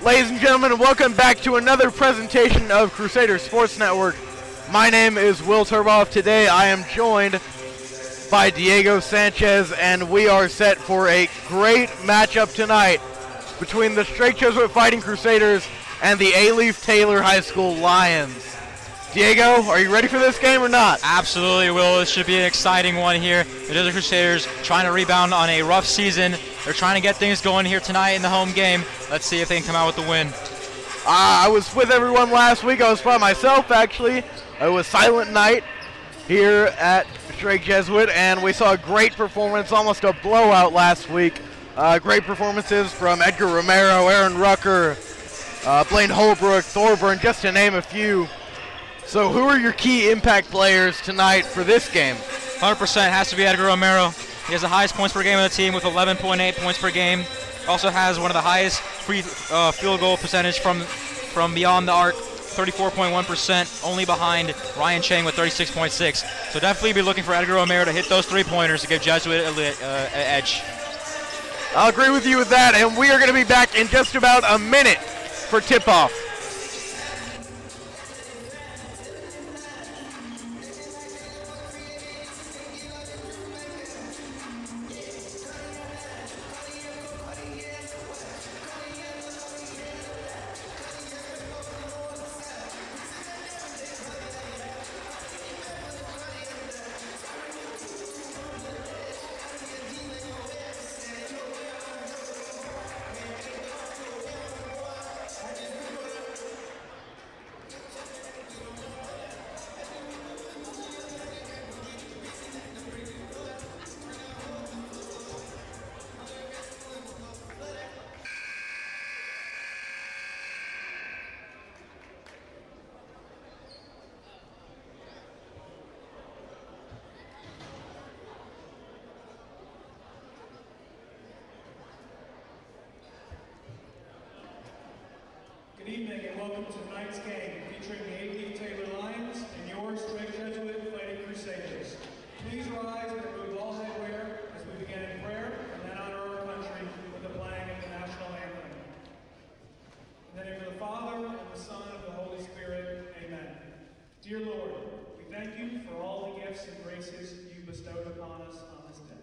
Ladies and gentlemen, welcome back to another presentation of Crusader Sports Network. My name is Will Turboff. Today I am joined by Diego Sanchez, and we are set for a great matchup tonight between the Straight Jesuit Fighting Crusaders and the A-Leaf Taylor High School Lions. Diego, are you ready for this game or not? Absolutely, Will. This should be an exciting one here. The Desert Crusaders trying to rebound on a rough season. They're trying to get things going here tonight in the home game. Let's see if they can come out with the win. I was with everyone last week. I was by myself, actually. It was silent night here at Straight Jesuit, and we saw a great performance, almost a blowout last week. Great performances from Edgar Romero, Aaron Rucker, Blaine Holbrook, Thorburn, just to name a few. So who are your key impact players tonight for this game? 100% has to be Edgar Romero. He has the highest points per game of the team with 11.8 points per game. Also has one of the highest free field goal percentage from beyond the arc, 34.1%, only behind Ryan Chang with 36.6. So definitely be looking for Edgar Romero to hit those three-pointers to give Jesuit an edge. I'll agree with you with that, and we are going to be back in just about a minute for tip-off. Good evening and welcome to tonight's game featuring the A-Leaf Taylor Lions and your Straight Jesuit Fighting Crusaders. Please rise and remove all headwear as we begin in prayer and then honor our country with the playing of the national anthem. In the name of the Father, and the Son, and the Holy Spirit, amen. Dear Lord, we thank you for all the gifts and graces you bestowed upon us on this day.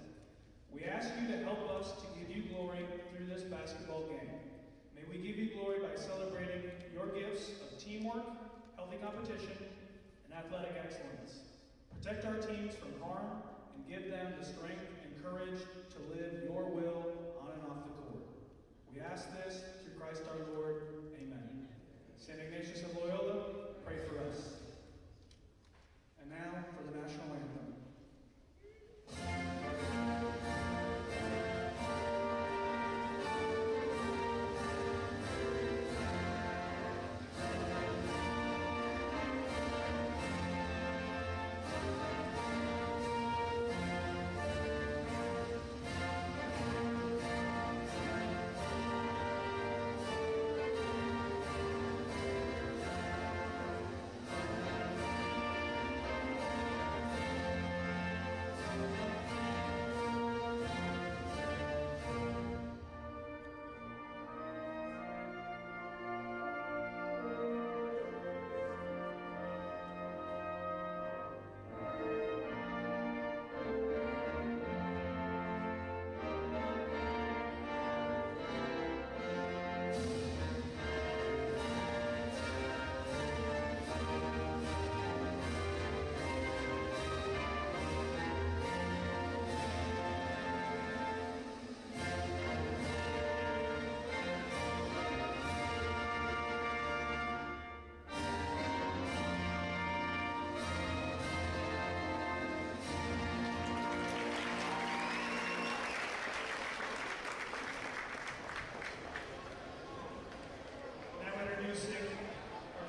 We ask you to help us to give you glory through this basketball game. May we give you glory by celebrating your gifts of teamwork, healthy competition, and athletic excellence. Protect our teams from harm and give them the strength and courage to live your will on and off the court. We ask this through Christ our Lord. Amen. St. Ignatius of Loyola, pray for us. And now for the national anthem.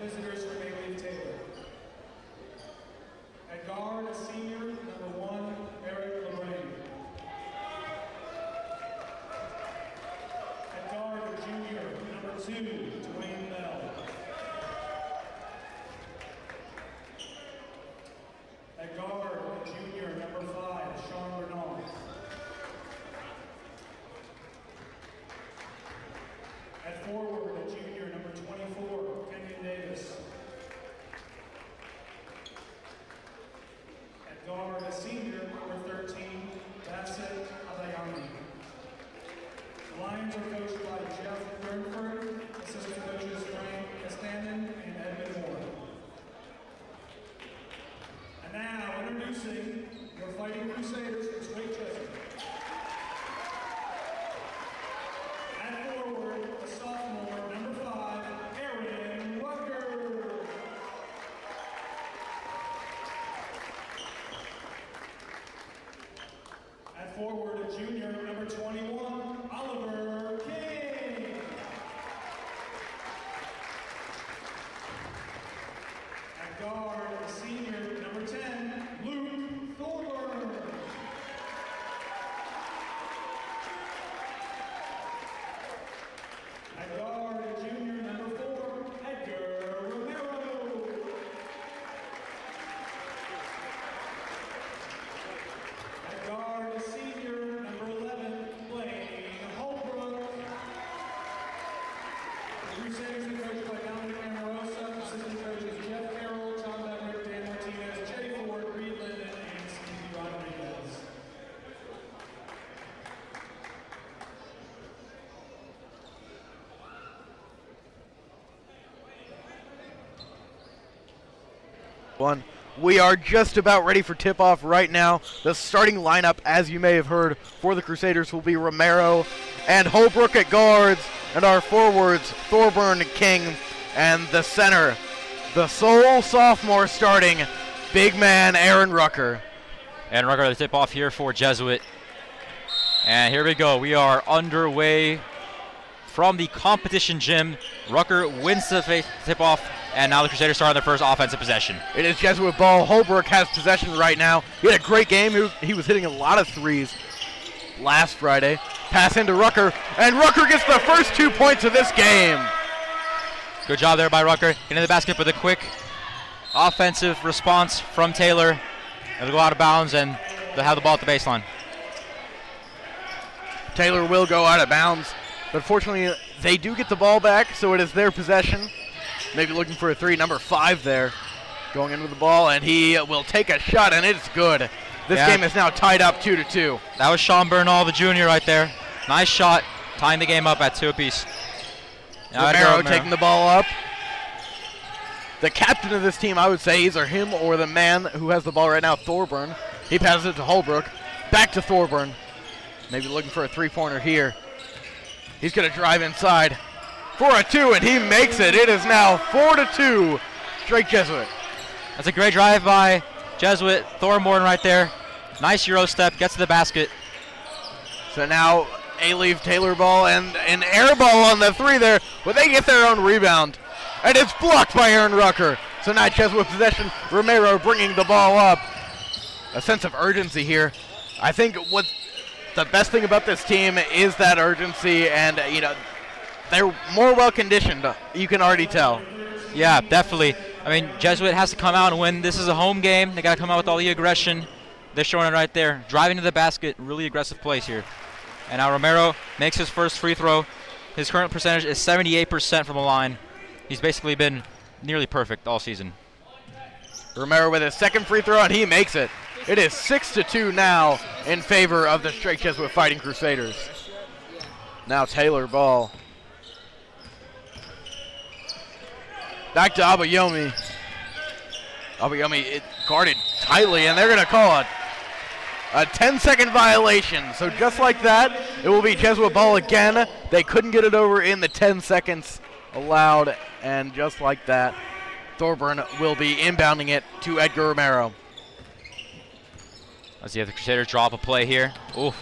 Visitors from A-Leaf Taylor. At guard, a senior, number 1, Eric Lorraine. At guard, a junior, number 2, Dwayne Bell. At guard, a junior, number 5, Sean Renaud. At forward, a junior, The Crusaders are coached by Dominic Amarosa, assistant coaches Jeff Carroll, Tom Beckert, Dan Martinez, Jay Ford, Reed Linden, and Stevie Rodriguez. We are just about ready for tip-off right now. The starting lineup, as you may have heard, for the Crusaders will be Romero and Holbrook at guards, and our forwards, Thorburn, King, and the center, the sole sophomore starting, big man Aaron Rucker. And Rucker, the tip-off here for Jesuit. And here we go. We are underway from the competition gym. Rucker wins the tip-off, and now the Crusaders start on their first offensive possession. It is Jesuit ball. Holbrook has possession right now. He had a great game. He was hitting a lot of threes last Friday. Pass into Rucker, and Rucker gets the first 2 points of this game. Good job there by Rucker. Into the basket with a quick offensive response from Taylor. It'll go out of bounds, and they'll have the ball at the baseline. Taylor will go out of bounds, but fortunately they do get the ball back, so it is their possession. Maybe looking for a three, number 5 there. Going into the ball, and he will take a shot, and it's good. This game is now tied up 2-2. That was Sean Bernal, the junior, right there. Nice shot, tying the game up at 2 apiece. Romero taking the ball up. The captain of this team, I would say, either him or the man who has the ball right now, Thorburn. He passes it to Holbrook. Back to Thorburn. Maybe looking for a three-pointer here. He's going to drive inside for a 2, and he makes it. It is now 4-2, straight Jesuit. That's a great drive by Jesuit. Thorburn right there. Nice Euro step, gets to the basket. So now A-Leave Taylor ball and an air ball on the 3 there, but they get their own rebound. And it's blocked by Aaron Rucker. So now Jesuit possession, Romero bringing the ball up. A sense of urgency here. I think what the best thing about this team is that urgency, and they're more well-conditioned, you can already tell. Yeah, definitely. I mean, Jesuit has to come out and win. This is a home game. They got to come out with all the aggression. They're showing it right there. Driving to the basket, really aggressive plays here. And now Romero makes his first free throw. His current percentage is 78% from the line. He's basically been nearly perfect all season. Romero with his second free throw, and he makes it. It is 6-2 now in favor of the straight Jesuit Fighting Crusaders. Now Taylor ball. Back to Abayomi. Abayomi guarded tightly, and they're going to call it a 10-second violation. So just like that, it will be Jesuit ball again. They couldn't get it over in the 10 seconds allowed, and just like that, Thorburn will be inbounding it to Edgar Romero. Let's see if the Crusaders drop a play here. Ooh,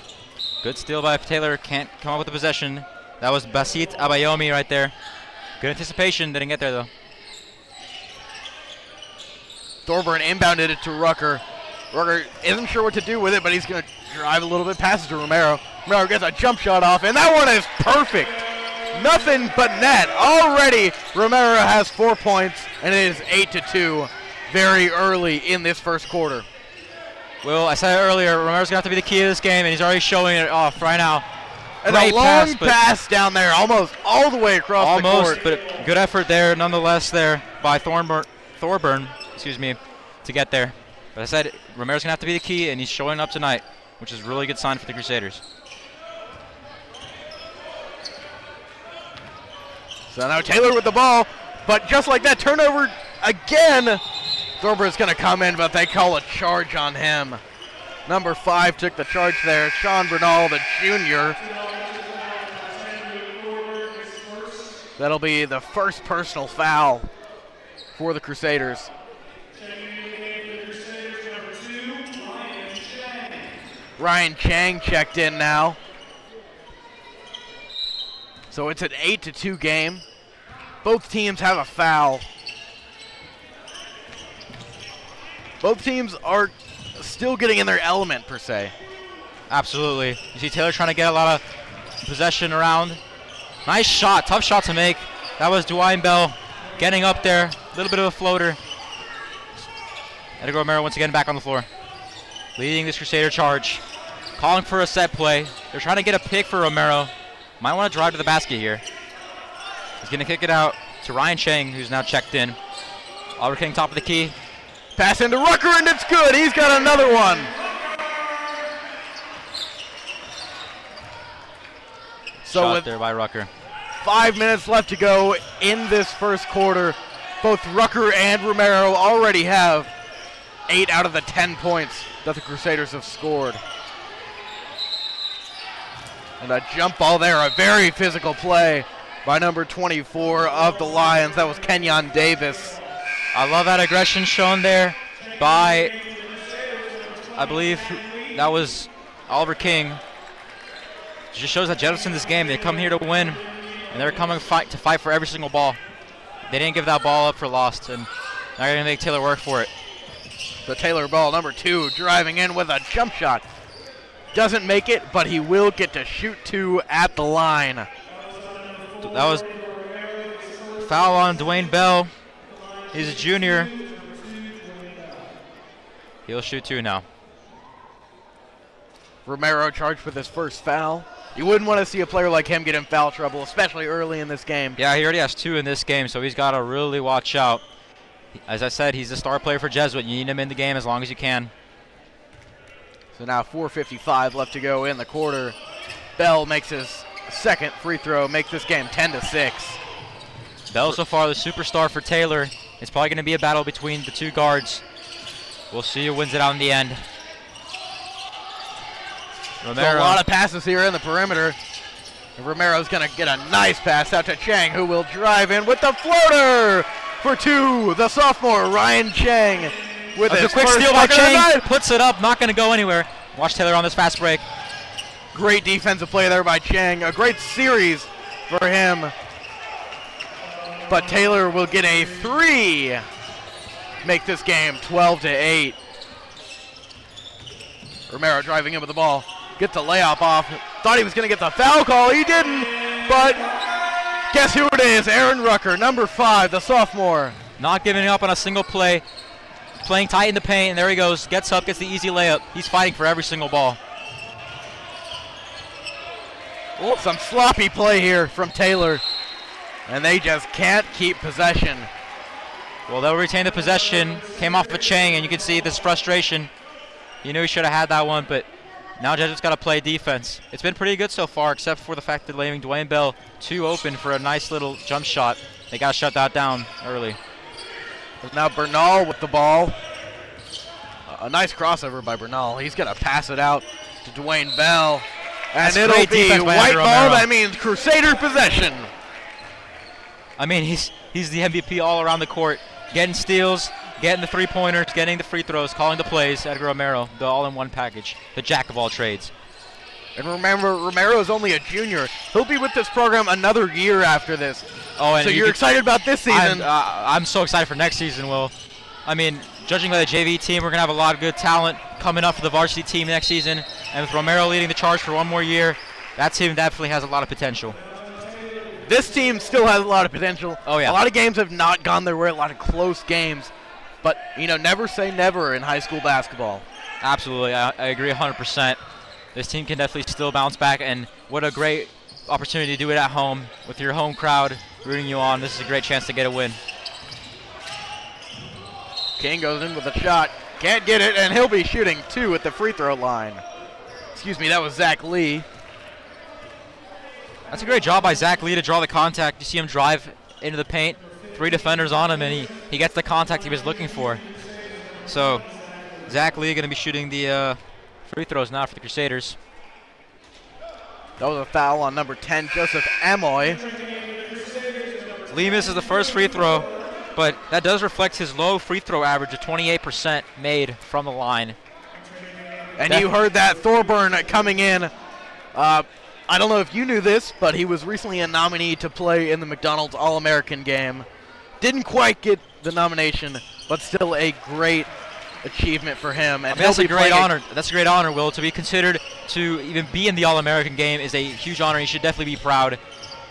good steal by Taylor. Can't come up with the possession. That was Basit Abayomi right there. Good anticipation. Didn't get there, though. Thorburn inbounded it to Rucker. Rucker isn't sure what to do with it, but he's going to drive a little bit, passes to Romero. Romero gets a jump shot off, and that one is perfect. Nothing but net. Already, Romero has 4 points, and it is 8-2 very early in this first quarter. Well, I said it earlier, Romero's going to have to be the key to this game, and he's already showing it off right now. And a long pass down there, almost all the way across the court. Almost, but good effort there, nonetheless, there by Thorburn, to get there. But I said Romero's going to have to be the key, and he's showing up tonight, which is a really good sign for the Crusaders. So now Taylor with the ball, but just like that, turnover again. Thorburn is going to come in, but they call a charge on him. Number 5 took the charge there, Sean Bernal, the junior. That'll be the first personal foul for the Crusaders. Ryan Chang checked in now. So it's an 8-2 game. Both teams have a foul. Both teams are still getting in their element, per se. Absolutely. You see Taylor trying to get a lot of possession around. Nice shot, tough shot to make. That was Dwayne Bell getting up there. A little bit of a floater. Edgar Romero once again back on the floor. Leading this Crusader charge. Calling for a set play. They're trying to get a pick for Romero. Might want to drive to the basket here. He's going to kick it out to Ryan Chang, who's now checked in. Oliver King, top of the key. Pass into Rucker, and it's good. He's got another one. So Shot with there by Rucker. 5 minutes left to go in this first quarter, both Rucker and Romero already have 8 out of the 10 points that the Crusaders have scored. And a jump ball there, a very physical play by number 24 of the Lions. That was Kenyon Davis. I love that aggression shown there by, I believe that was Oliver King. It just shows that Jets in this game, they come here to win, and they're coming to fight for every single ball. They didn't give that ball up for lost, and now they're going to make Taylor work for it. The Taylor ball, number 2, driving in with a jump shot. Doesn't make it, but he will get to shoot 2 at the line. That was foul on Dwayne Bell. He's a junior. He'll shoot 2 now. Romero charged with his first foul. You wouldn't want to see a player like him get in foul trouble, especially early in this game. Yeah, he already has 2 in this game, so he's got to really watch out. As I said, he's the star player for Jesuit. You need him in the game as long as you can. So now 4:55 left to go in the quarter. Bell makes his second free throw, makes this game 10-6. Bell so far the superstar for Taylor. It's probably going to be a battle between the 2 guards. We'll see who wins it out in the end. Romero. So a lot of passes here in the perimeter. And Romero's going to get a nice pass out to Chang, who will drive in with the floater for 2. The sophomore, Ryan Chang, with a quick steal by Chang. Puts it up, not going to go anywhere. Watch Taylor on this fast break. Great defensive play there by Chang. A great series for him. But Taylor will get a 3. Make this game 12-8. Romero driving in with the ball. Gets the layup off. Thought he was going to get the foul call. He didn't. But guess who it is? Aaron Rucker, number 5, the sophomore. Not giving up on a single play. Playing tight in the paint, and there he goes. Gets up, gets the easy layup. He's fighting for every single ball. Oh, some sloppy play here from Taylor. And they just can't keep possession. Well, they'll retain the possession. Came off of Chang, and you can see this frustration. You knew he should have had that one, but now Jesuit's got to play defense. It's been pretty good so far, except for the fact that leaving Dwayne Bell 2 open for a nice little jump shot. They got to shut that down early. There's now Bernal with the ball. A nice crossover by Bernal. He's going to pass it out to Dwayne Bell. And it'll be white ball. That means Crusader possession. I mean, he's the MVP all around the court. Getting steals, getting the 3-pointers, getting the free throws, calling the plays. Edgar Romero, the all-in-one package. The jack of all trades. And remember, Romero is only a junior. He'll be with this program another year after this. Oh, and so you're excited about this season? I'm so excited for next season, Will. I mean, judging by the JV team, we're going to have a lot of good talent coming up for the varsity team next season. And with Romero leading the charge for one more year, that team definitely has a lot of potential. This team still has a lot of potential. Oh, yeah. A lot of games have not gone their way, a lot of close games. But, you know, never say never in high school basketball. Absolutely. I agree 100%. This team can definitely still bounce back, and what a great opportunity to do it at home with your home crowd rooting you on. This is a great chance to get a win. King goes in with a shot. Can't get it, and he'll be shooting 2 at the free throw line. Excuse me, that was Zach Lee. That's a great job by Zach Lee to draw the contact. You see him drive into the paint, 3 defenders on him, and he gets the contact he was looking for. So Zach Lee going to be shooting the free throws now for the Crusaders. That was a foul on number 10, Joseph Amoy. Lee misses the first free throw, but that does reflect his low free throw average of 28% made from the line. And you heard that Thorburn coming in. I don't know if you knew this, but he was recently a nominee to play in the McDonald's All-American game. Didn't quite get the nomination, but still a great achievement for him. And that's a great honor. That's a great honor, Will. To be considered to even be in the All-American game is a huge honor. You should definitely be proud.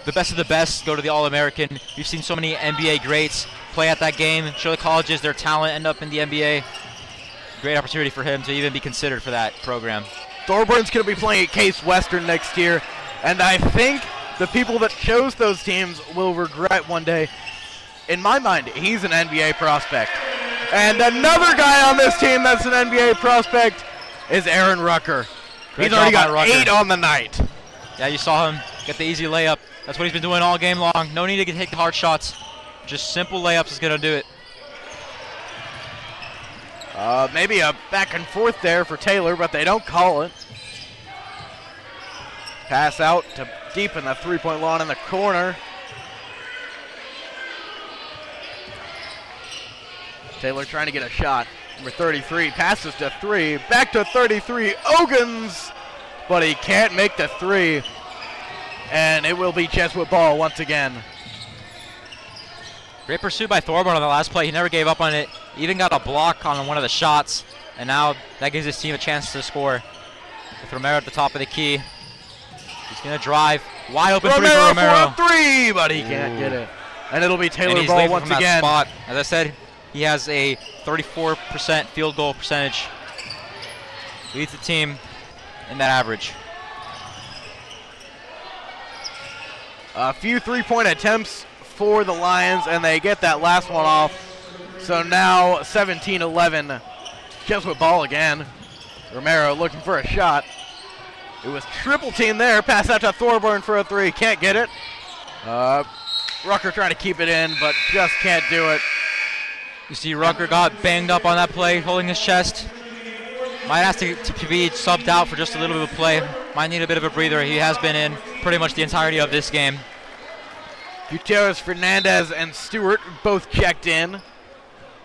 The best of the best go to the All-American. You've seen so many NBA greats play at that game, show the colleges their talent, end up in the NBA. Great opportunity for him to even be considered for that program. Thorburn's going to be playing at Case Western next year, and I think the people that chose those teams will regret one day. In my mind, he's an NBA prospect. And another guy on this team that's an NBA prospect is Aaron Rucker. He's already got 8 on the night. Yeah, you saw him get the easy layup. That's what he's been doing all game long. No need to take the hard shots. Just simple layups is going to do it. Maybe a back and forth there for Taylor, but they don't call it. Pass out to deep in the three-point line in the corner. Taylor trying to get a shot. Number 33 passes to 3. Back to 33. Ogans, but he can't make the 3. And it will be Jesuit ball once again. Great pursuit by Thorburn on the last play. He never gave up on it. Even got a block on one of the shots. And now that gives his team a chance to score. With Romero at the top of the key. He's going to drive. Wide open three for Romero. For a 3, but he can't get it. And it'll be Taylor ball once again. That spot. As I said, he has a 34% field goal percentage. Leads the team in that average. A few three-point attempts for the Lions, and they get that last one off. So now 17-11. Jesuit ball again. Romero looking for a shot. It was triple team there. Pass out to Thorburn for a 3. Can't get it. Rucker trying to keep it in, but just can't do it. You see Rucker got banged up on that play, holding his chest. Might have to be subbed out for just a little bit of play. Might need a bit of a breather. He has been in pretty much the entirety of this game. Gutierrez, Fernandez, and Stewart both checked in.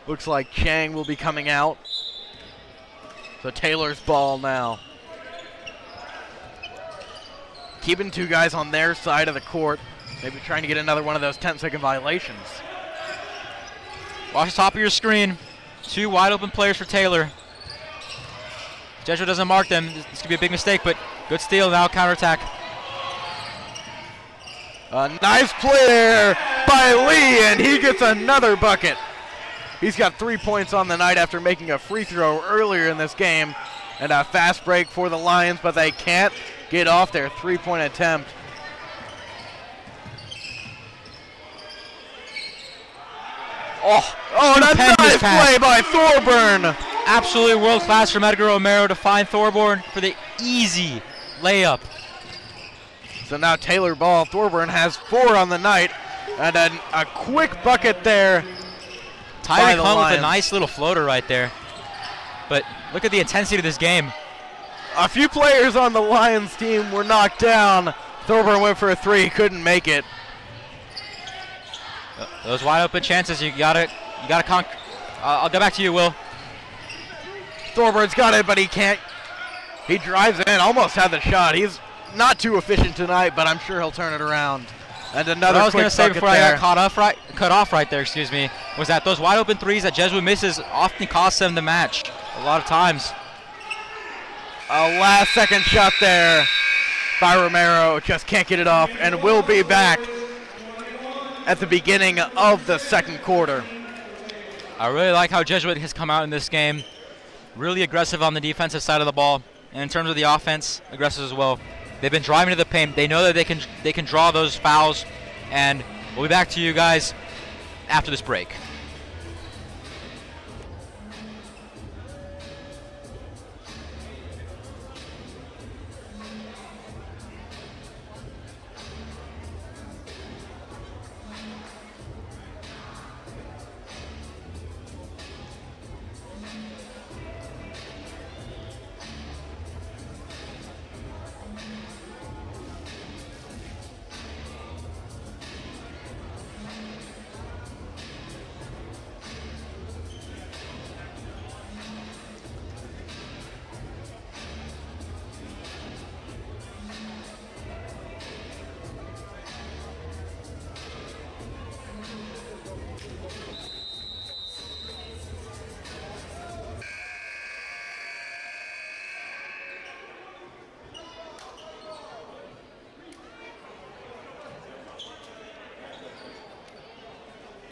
Looks like Chang will be coming out. So Taylor's ball now. Keeping 2 guys on their side of the court. Maybe trying to get another one of those 10-second violations. Watch the top of your screen. 2 wide open players for Taylor. If Jesuit doesn't mark them, this could be a big mistake, but good steal now, counterattack. A nice play there by Lee, and he gets another bucket. He's got 3 points on the night after making a free throw earlier in this game. And a fast break for the Lions, but they can't get off their 3-point attempt. Oh, and a nice play by Thorburn. Absolutely world class from Edgar Romero to find Thorburn for the easy layup. So now Taylor ball. Thorburn has 4 on the night, and a quick bucket there. Tyler Hunt with a nice little floater right there. But look at the intensity of this game. A few players on the Lions team were knocked down. Thorburn went for a 3, couldn't make it. Those wide open chances, you gotta conquer. I'll go back to you, Will. Thorburn got it, but he can't. He drives in, almost had the shot. He's not too efficient tonight, but I'm sure he'll turn it around. And another what I was going to say before there. I got cut off right there, excuse me, was that those wide open threes that Jesuit misses often cost them the match a lot of times. A last-second shot there by Romero. Just can't get it off, and will be back at the beginning of the second quarter. I really like how Jesuit has come out in this game. Really aggressive on the defensive side of the ball, and in terms of the offense, aggressive as well. They've been driving to the paint. They know that they can draw those fouls, and we'll be back to you guys after this break.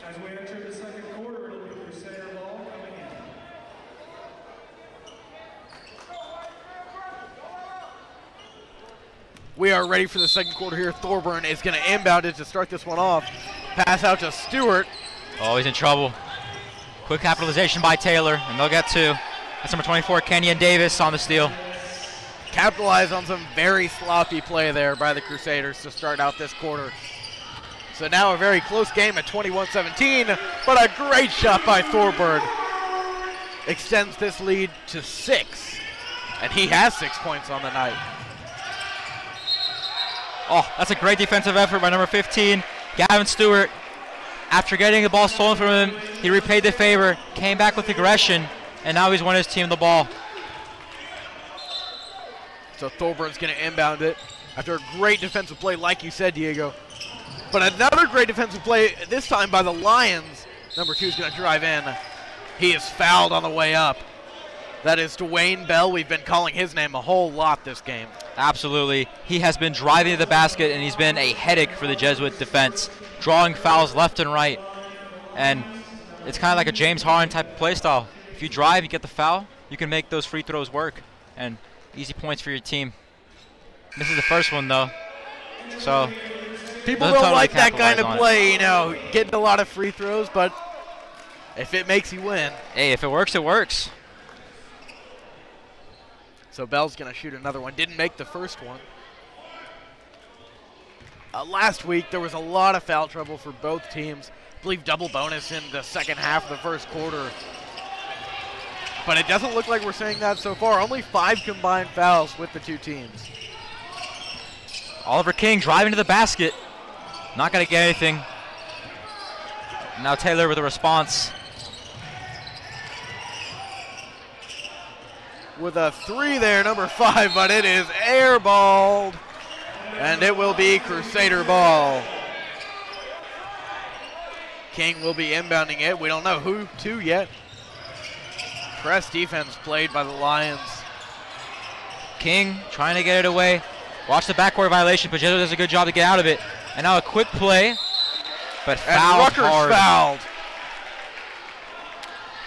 As we enter the second quarter, it'll be Crusader ball coming in. We are ready for the second quarter here. Thorburn is going to inbound it to start this one off. Pass out to Stewart. Oh, he's in trouble. Quick capitalization by Taylor, and they'll get two. That's number 24, Kenyon Davis on the steal. Capitalize on some very sloppy play there by the Crusaders to start out this quarter. So now a very close game at 21-17, but a great shot by Thorburn. Extends this lead to 6, and he has 6 points on the night. Oh, that's a great defensive effort by number 15, Gavin Stewart. After getting the ball stolen from him, he repaid the favor, came back with aggression, and now he's won his team the ball. So Thorburn's going to inbound it after a great defensive play, like you said, Diego. But another great defensive play, this time by the Lions. Number 2 is going to drive in. He is fouled on the way up. That is Dwayne Bell. We've been calling his name a whole lot this game. Absolutely. He has been driving to the basket, and he's been a headache for the Jesuit defense, drawing fouls left and right. And it's kind of like a James Harden type of play style. If you drive, you get the foul, you can make those free throws work. And easy points for your team. Misses the first one, though. So people don't like that kind of play, you know, getting a lot of free throws, but if it makes you win. Hey, if it works, it works. So Bell's going to shoot another one. Didn't make the first one. Last week, there was a lot of foul trouble for both teams. I believe double bonus in the second half of the first quarter. But it doesn't look like we're seeing that so far. Only 5 combined fouls with the two teams. Oliver King driving to the basket. Not going to get anything. Now Taylor with a response. With a 3 there, number 5, but it is airballed. And it will be Crusader ball. King will be inbounding it. We don't know who to yet. Press defense played by the Lions. King trying to get it away. Watch the backcourt violation, but Jesuit does a good job to get out of it. And now a quick play, but fouled Rutgers hard. Fouled.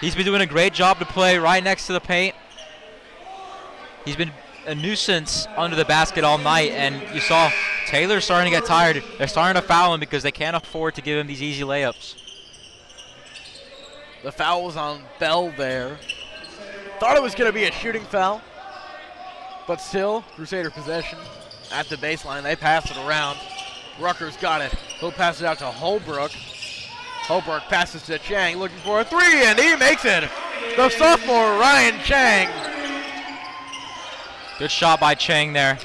He's been doing a great job to play right next to the paint. He's been a nuisance under the basket all night, and you saw Taylor starting to get tired. They're starting to foul him because they can't afford to give him these easy layups. The foul was on Bell there. Thought it was going to be a shooting foul, but still, Crusader possession at the baseline. They pass it around. Rutgers got it. He'll pass it out to Holbrook. Holbrook passes to Chang, looking for a 3, and he makes it. The sophomore, Ryan Chang. Good shot by Chang there.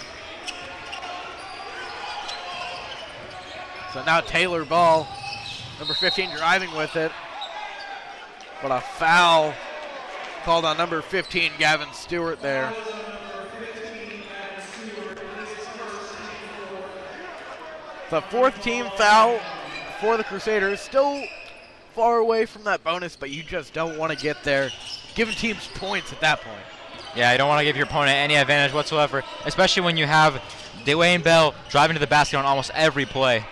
So now Taylor ball. Number 15 driving with it. But a foul called on number 15, Gavin Stewart there. The 4th team foul for the Crusaders. Still far away from that bonus, but you just don't want to get there. Giving teams points at that point. Yeah, you don't want to give your opponent any advantage whatsoever, especially when you have Dwayne Bell driving to the basket on almost every play.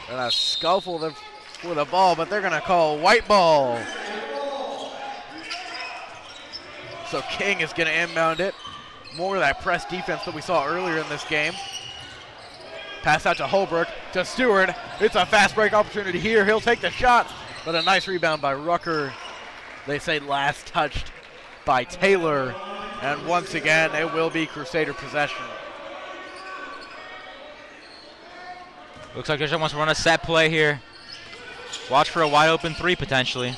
And a scuffle for the ball, but they're going to call white ball. So King is going to inbound it. More of that press defense that we saw earlier in this game. Pass out to Holbrook, to Stewart. It's a fast break opportunity here. He'll take the shot, but a nice rebound by Rucker. They say last touched by Taylor. And once again, it will be Crusader possession. Looks like Jesuit wants to run a set play here. Watch for a wide open 3 potentially.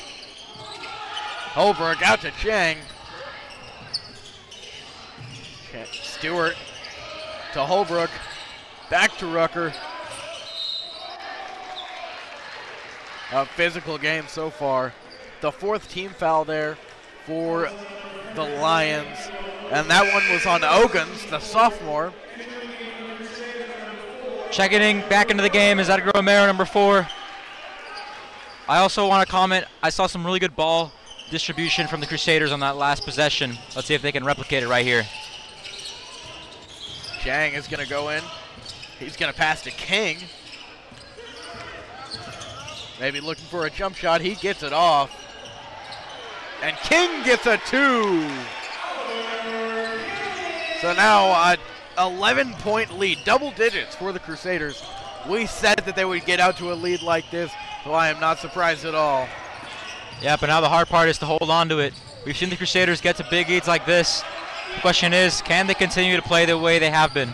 Holbrook out to Chang. Stewart to Holbrook. Back to Rucker. A physical game so far. The 4th team foul there for the Lions. And that one was on Ogans, the sophomore. Checking in back into the game is Edgar Romero, number 4. I also want to comment, I saw some really good ball distribution from the Crusaders on that last possession. Let's see if they can replicate it right here. Chang is going to go in. He's going to pass to King. Maybe looking for a jump shot. He gets it off. And King gets a 2. So now 11-point lead, double digits for the Crusaders. We said that they would get out to a lead like this, so I am not surprised at all. Yeah, but now the hard part is to hold on to it. We've seen the Crusaders get to big leads like this. The question is, can they continue to play the way they have been?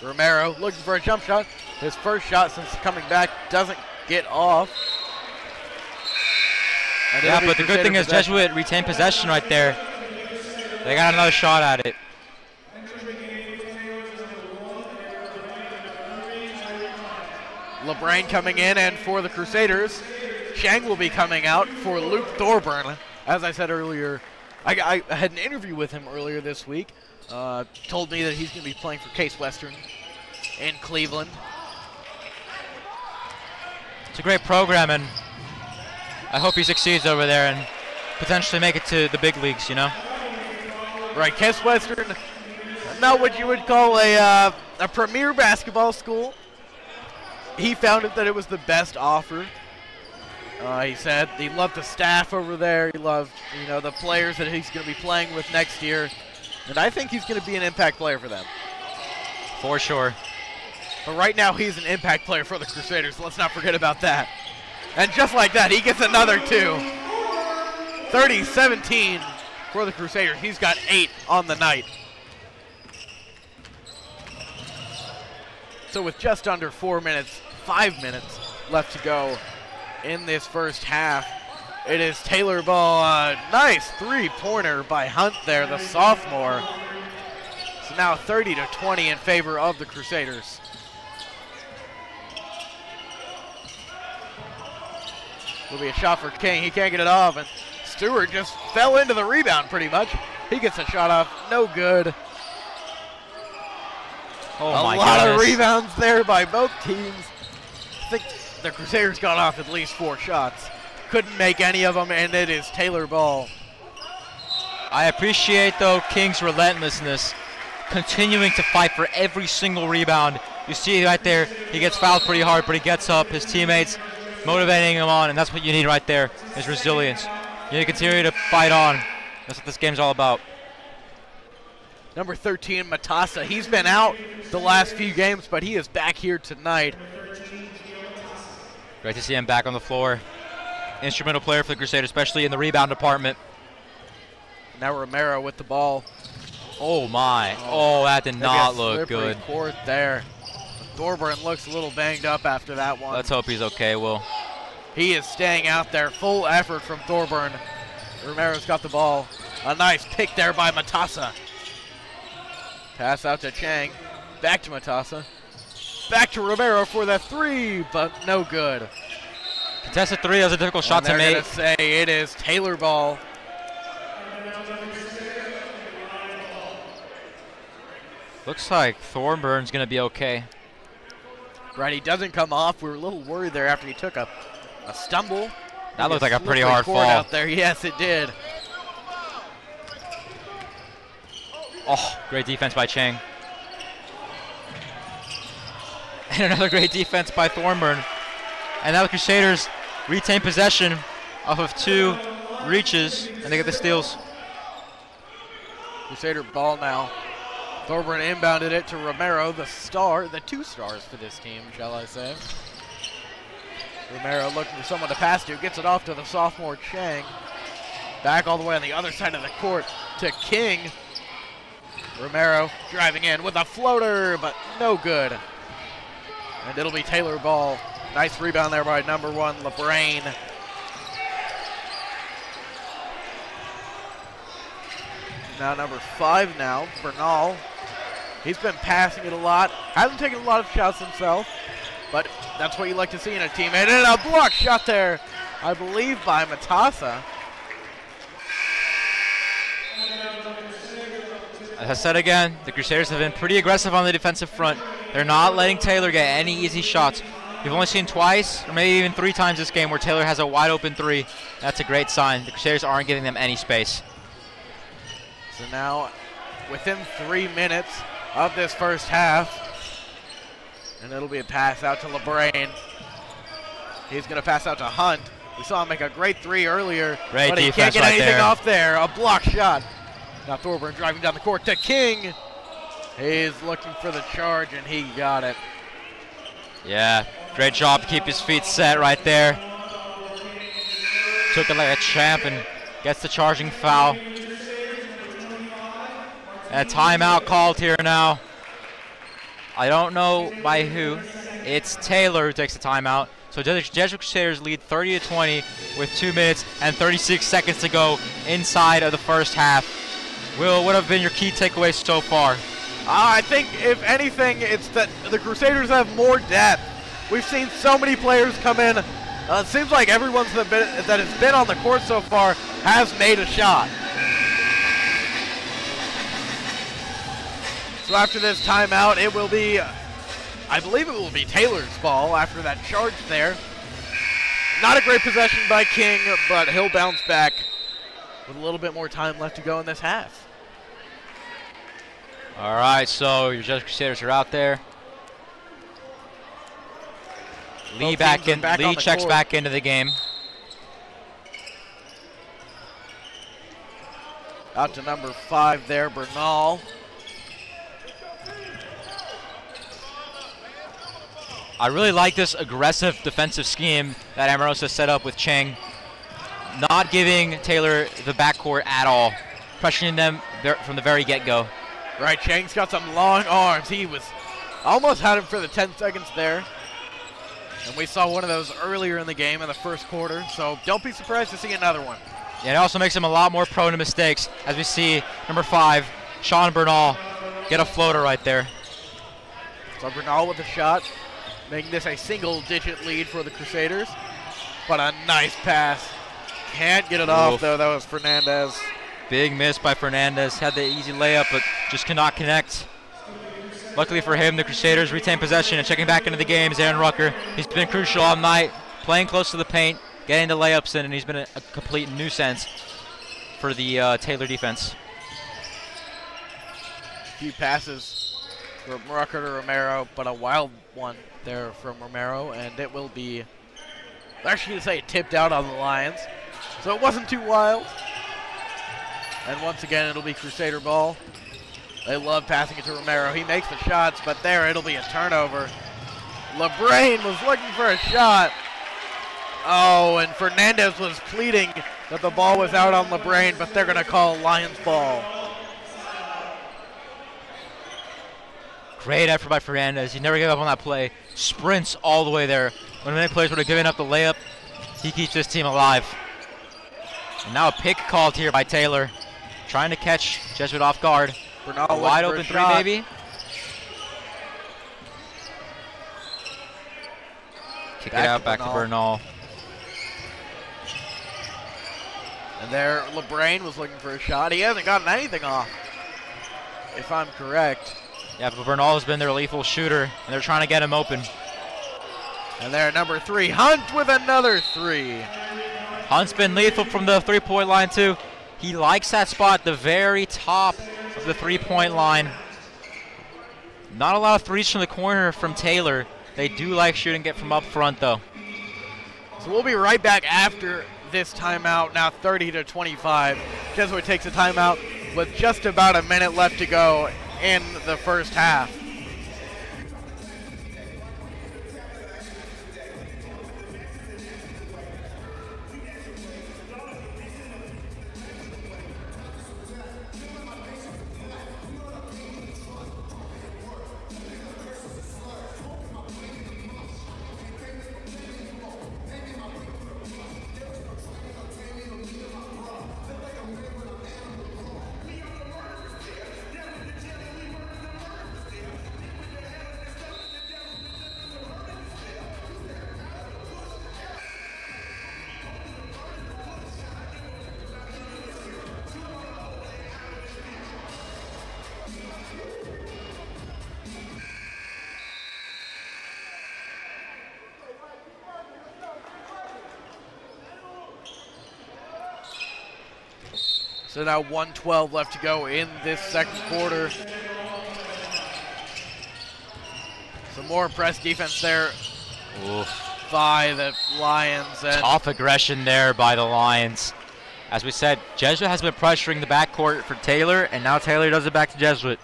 Romero looking for a jump shot. His first shot since coming back doesn't get off. And yeah, but the good thing is Jesuit retained possession right there. They got another shot at it. LeBrain coming in, and for the Crusaders, Chang will be coming out for Luke Thorburn. As I said earlier, I had an interview with him earlier this week. Told me that he's going to be playing for Case Western in Cleveland. It's a great program, and I hope he succeeds over there and potentially make it to the big leagues, you know? Right, Case Western, not what you would call a premier basketball school. He found that it was the best offer. He said he loved the staff over there. He loved, the players that he's going to be playing with next year. And I think he's going to be an impact player for them. For sure. But right now, he's an impact player for the Crusaders. Let's not forget about that. And just like that, he gets another 2. 30-17 for the Crusaders. He's got 8 on the night. So with just under 5 minutes left to go in this first half, it is Taylor Ball. Nice three-pointer by Hunt there, the sophomore. So now 30-20 in favor of the Crusaders. Will be a shot for King. He can't get it off, and Stewart just fell into the rebound pretty much. He gets a shot off, no good. Oh a lot of rebounds there by both teams. I think the Crusaders got off at least 4 shots. Couldn't make any of them, and it is Taylor Ball. I appreciate, though, King's relentlessness, continuing to fight for every single rebound. You see right there, he gets fouled pretty hard, but he gets up. His teammates motivating him on, and that's what you need right there, is resilience. You need to continue to fight on. That's what this game's all about. Number 13, Matassa. He's been out the last few games, but he is back here tonight. Great to see him back on the floor. Instrumental player for the Crusaders, especially in the rebound department. Now Romero with the ball. Oh my! Oh, that did not look good. Court there. Thorburn looks a little banged up after that one. Let's hope he's okay, Will. He is staying out there. Full effort from Thorburn. Romero's got the ball. A nice pick there by Matassa. Pass out to Chang. Back to Matassa. Back to Romero for the 3, but no good. Contested 3, that was a difficult shot to make. They're going to say it is Taylor Ball. Looks like Thornburn's going to be okay. Right, he doesn't come off. We were a little worried there after he took a stumble. That looked like a pretty hard fall out there. Yes, it did. Oh, great defense by Chang. And another great defense by Thornburn. And now the Crusaders retain possession off of 2 reaches, and they get the steals. Crusader ball now. Thorburn inbounded it to Romero, the 2 stars for this team, shall I say. Romero looking for someone to pass to, gets it off to the sophomore Chang. Back all the way on the other side of the court to King. Romero driving in with a floater, but no good. And it'll be Taylor Ball. Nice rebound there by number 1, LeBrain. Now number 5 now, Bernal. He's been passing it a lot. Hasn't taken a lot of shots himself, but that's what you like to see in a teammate. And a block shot there, I believe, by Matassa. As I said again, the Crusaders have been pretty aggressive on the defensive front. They're not letting Taylor get any easy shots. You've only seen twice, or maybe even 3 times this game where Taylor has a wide open 3. That's a great sign. The Crusaders aren't giving them any space. So now, within 3 minutes of this first half, and it'll be a pass out to LeBrain. He's going to pass out to Hunt. We saw him make a great 3 earlier, but he can't get anything off there. A block shot. Now Thorburn driving down the court to King. He's looking for the charge, and he got it. Yeah, great job to keep his feet set right there. Took it like a champ and gets the charging foul. And a timeout called here now. I don't know by who. It's Taylor who takes the timeout. So Jesuit Crusaders lead 30-20 with 2 minutes and 36 seconds to go inside of the first half. Will, what have been your key takeaways so far? I think, if anything, it's that the Crusaders have more depth. We've seen so many players come in. It seems like everyone that has been on the court so far has made a shot. So after this timeout, it will be, I believe it will be Taylor's ball after that charge there. Not a great possession by King, but he'll bounce back with a little bit more time left to go in this half. All right, so your Jesuit Crusaders are out there. Lee checks back into the game. Out to number 5 there, Bernal. I really like this aggressive defensive scheme that Amorosa set up with Chang. Not giving Taylor the backcourt at all. Pressuring them from the very get-go. Right, Chang's got some long arms. He was almost had him for the 10 seconds there. And we saw one of those earlier in the game in the first quarter, so don't be surprised to see another one. Yeah, it also makes him a lot more prone to mistakes, as we see number 5, Sean Bernal, get a floater right there. So Bernal with a shot, making this a single-digit lead for the Crusaders. But a nice pass. Can't get it off, though. That was Fernandez. Big miss by Fernandez. Had the easy layup, but just cannot connect. Luckily for him, the Crusaders retain possession, and checking back into the game is Aaron Rucker. He's been crucial all night, playing close to the paint, getting the layups in, and he's been a complete nuisance for the Taylor defense. A few passes from Rucker to Romero, but a wild one there from Romero, and it will be, actually going to say, tipped out on the Lions. So it wasn't too wild. And once again, it'll be Crusader ball. They love passing it to Romero. He makes the shots, but there it'll be a turnover. LeBrain was looking for a shot. Oh, and Fernandez was pleading that the ball was out on LeBrain, but they're going to call Lions ball. Great effort by Fernandez. He never gave up on that play. Sprints all the way there. When many players would have given up the layup, he keeps his team alive. And now a pick called here by Taylor. Trying to catch Jesuit off guard. Bernal wide open three, maybe. Kick it out back to Bernal. And there, LeBrain was looking for a shot. He hasn't gotten anything off, if I'm correct. Yeah, but Bernal has been their lethal shooter, and they're trying to get him open. And there, number 3, Hunt with another 3. Hunt's been lethal from the three-point line, too. He likes that spot at the very top of the three-point line. Not a lot of threes from the corner from Taylor. They do like shooting it from up front, though. So we'll be right back after this timeout, now 30-25. Jesuit takes a timeout with just about a minute left to go in the first half. So now 1:12 left to go in this second quarter. Some more press defense there by the Lions. And tough aggression there by the Lions. As we said, Jesuit has been pressuring the backcourt for Taylor, and now Taylor does it back to Jesuit.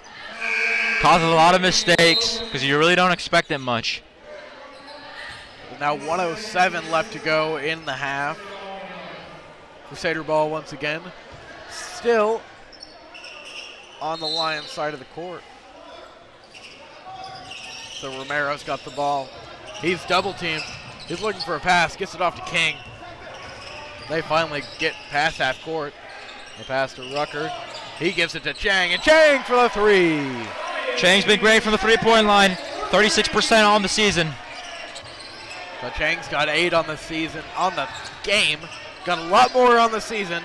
Causes a lot of mistakes because you really don't expect it much. Now 1:07 left to go in the half. Crusader ball once again. Still on the Lions side of the court. So Romero's got the ball. He's double teamed. He's looking for a pass. Gets it off to King. They finally get past half court. They pass to Rucker. He gives it to Chang, and Chang for the three. Chang's been great from the three-point line. 36% on the season. So Chang's got 8 on the season, on the game. Got a lot more on the season.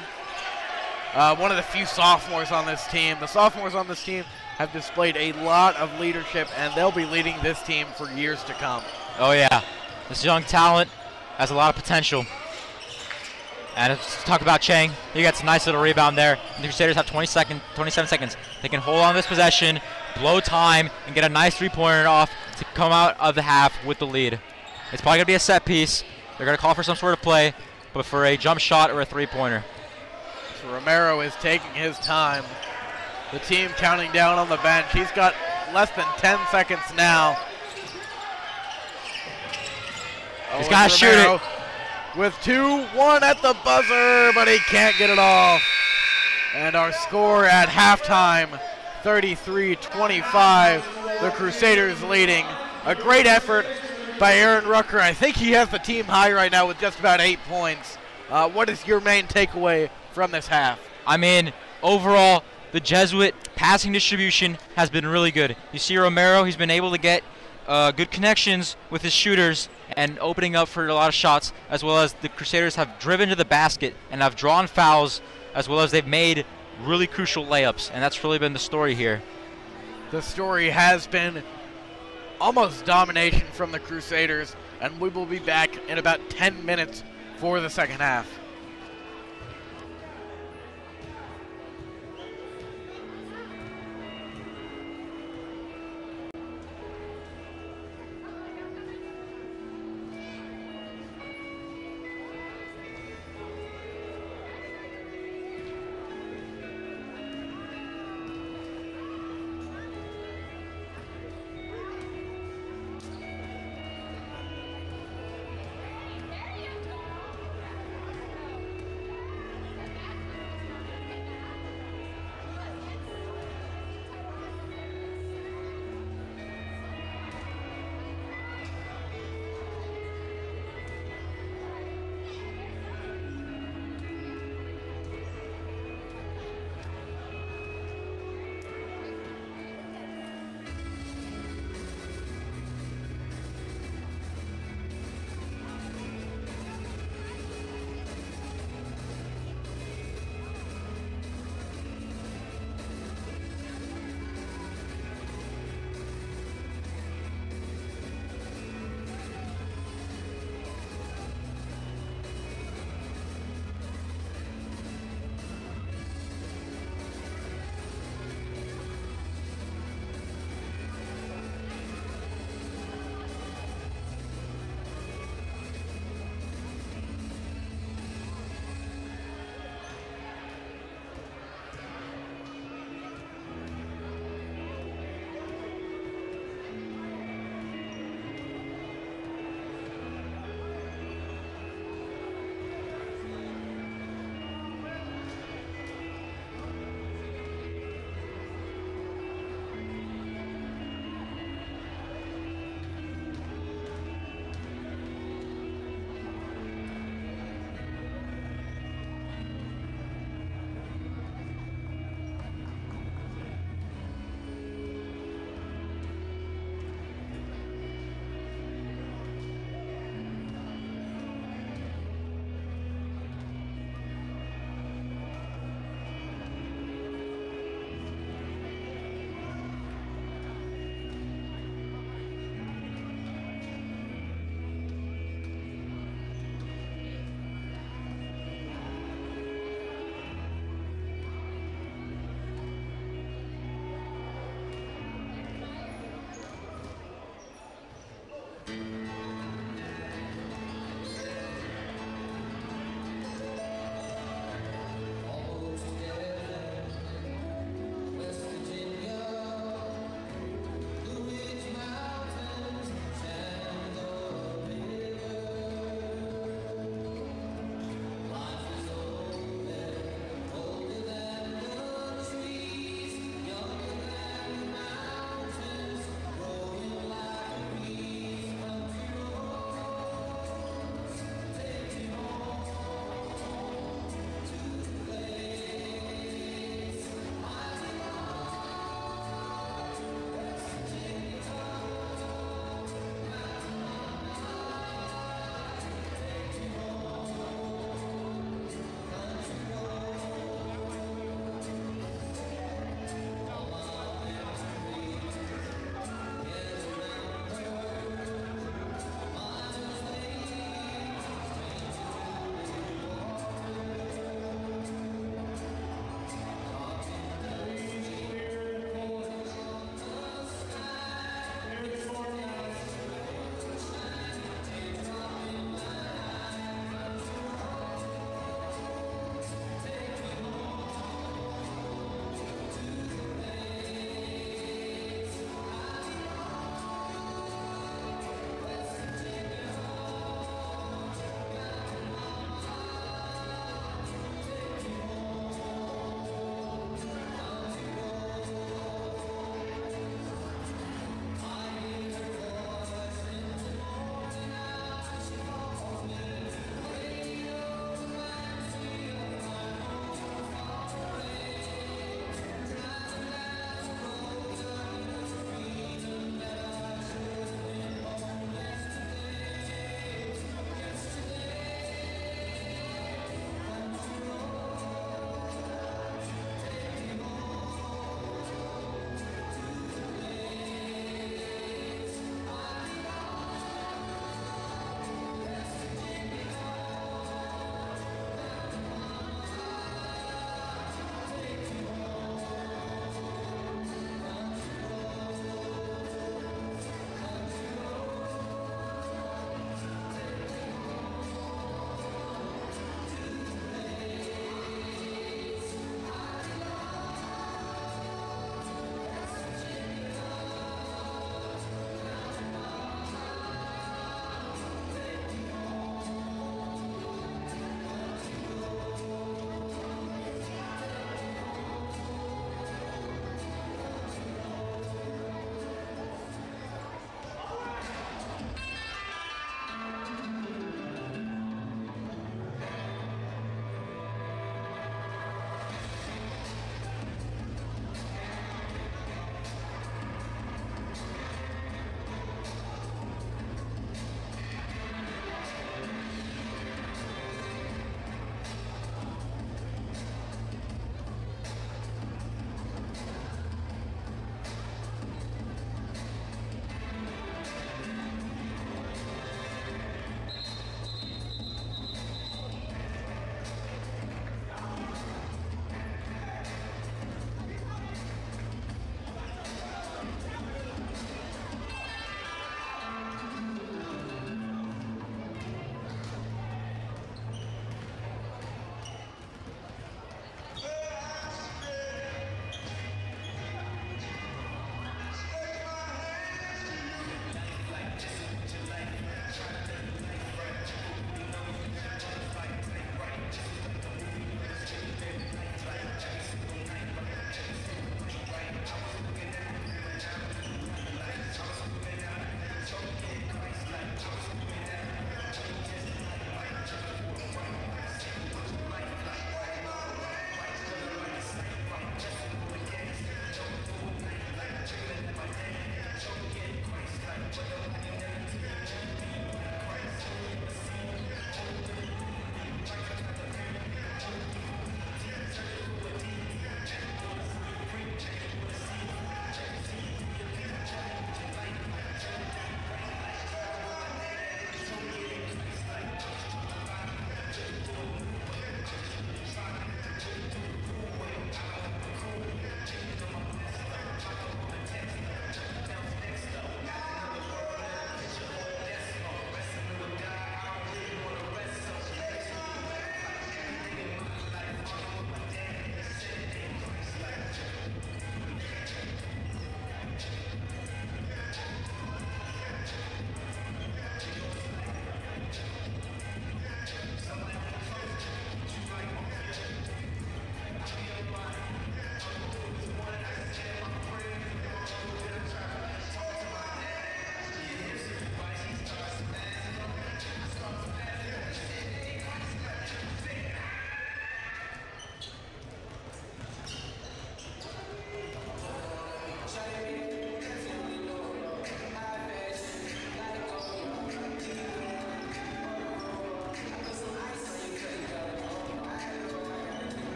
One of the few sophomores on this team. The sophomores on this team have displayed a lot of leadership, and they'll be leading this team for years to come. Oh yeah, this young talent has a lot of potential. And let's talk about Chang. He gets a nice little rebound there. The Crusaders have 27 seconds. They can hold on this possession, blow time, and get a nice three-pointer off to come out of the half with the lead. It's probably going to be a set piece. They're going to call for some sort of play, but for a jump shot or a three-pointer. So Romero is taking his time. The team counting down on the bench. He's got less than 10 seconds now. He's got to shoot it. With 2-1 at the buzzer, but he can't get it off. And our score at halftime, 33-25. The Crusaders leading. A great effort by Aaron Rucker. I think he has the team high right now with just about 8 points. What is your main takeaway from this half? I mean, overall, the Jesuit passing distribution has been really good. You see Romero, he's been able to get good connections with his shooters and opening up for a lot of shots, as well as the Crusaders have driven to the basket and have drawn fouls, as well as they've made really crucial layups, and that's really been the story here. The story has been almost domination from the Crusaders, and we will be back in about 10 minutes for the second half.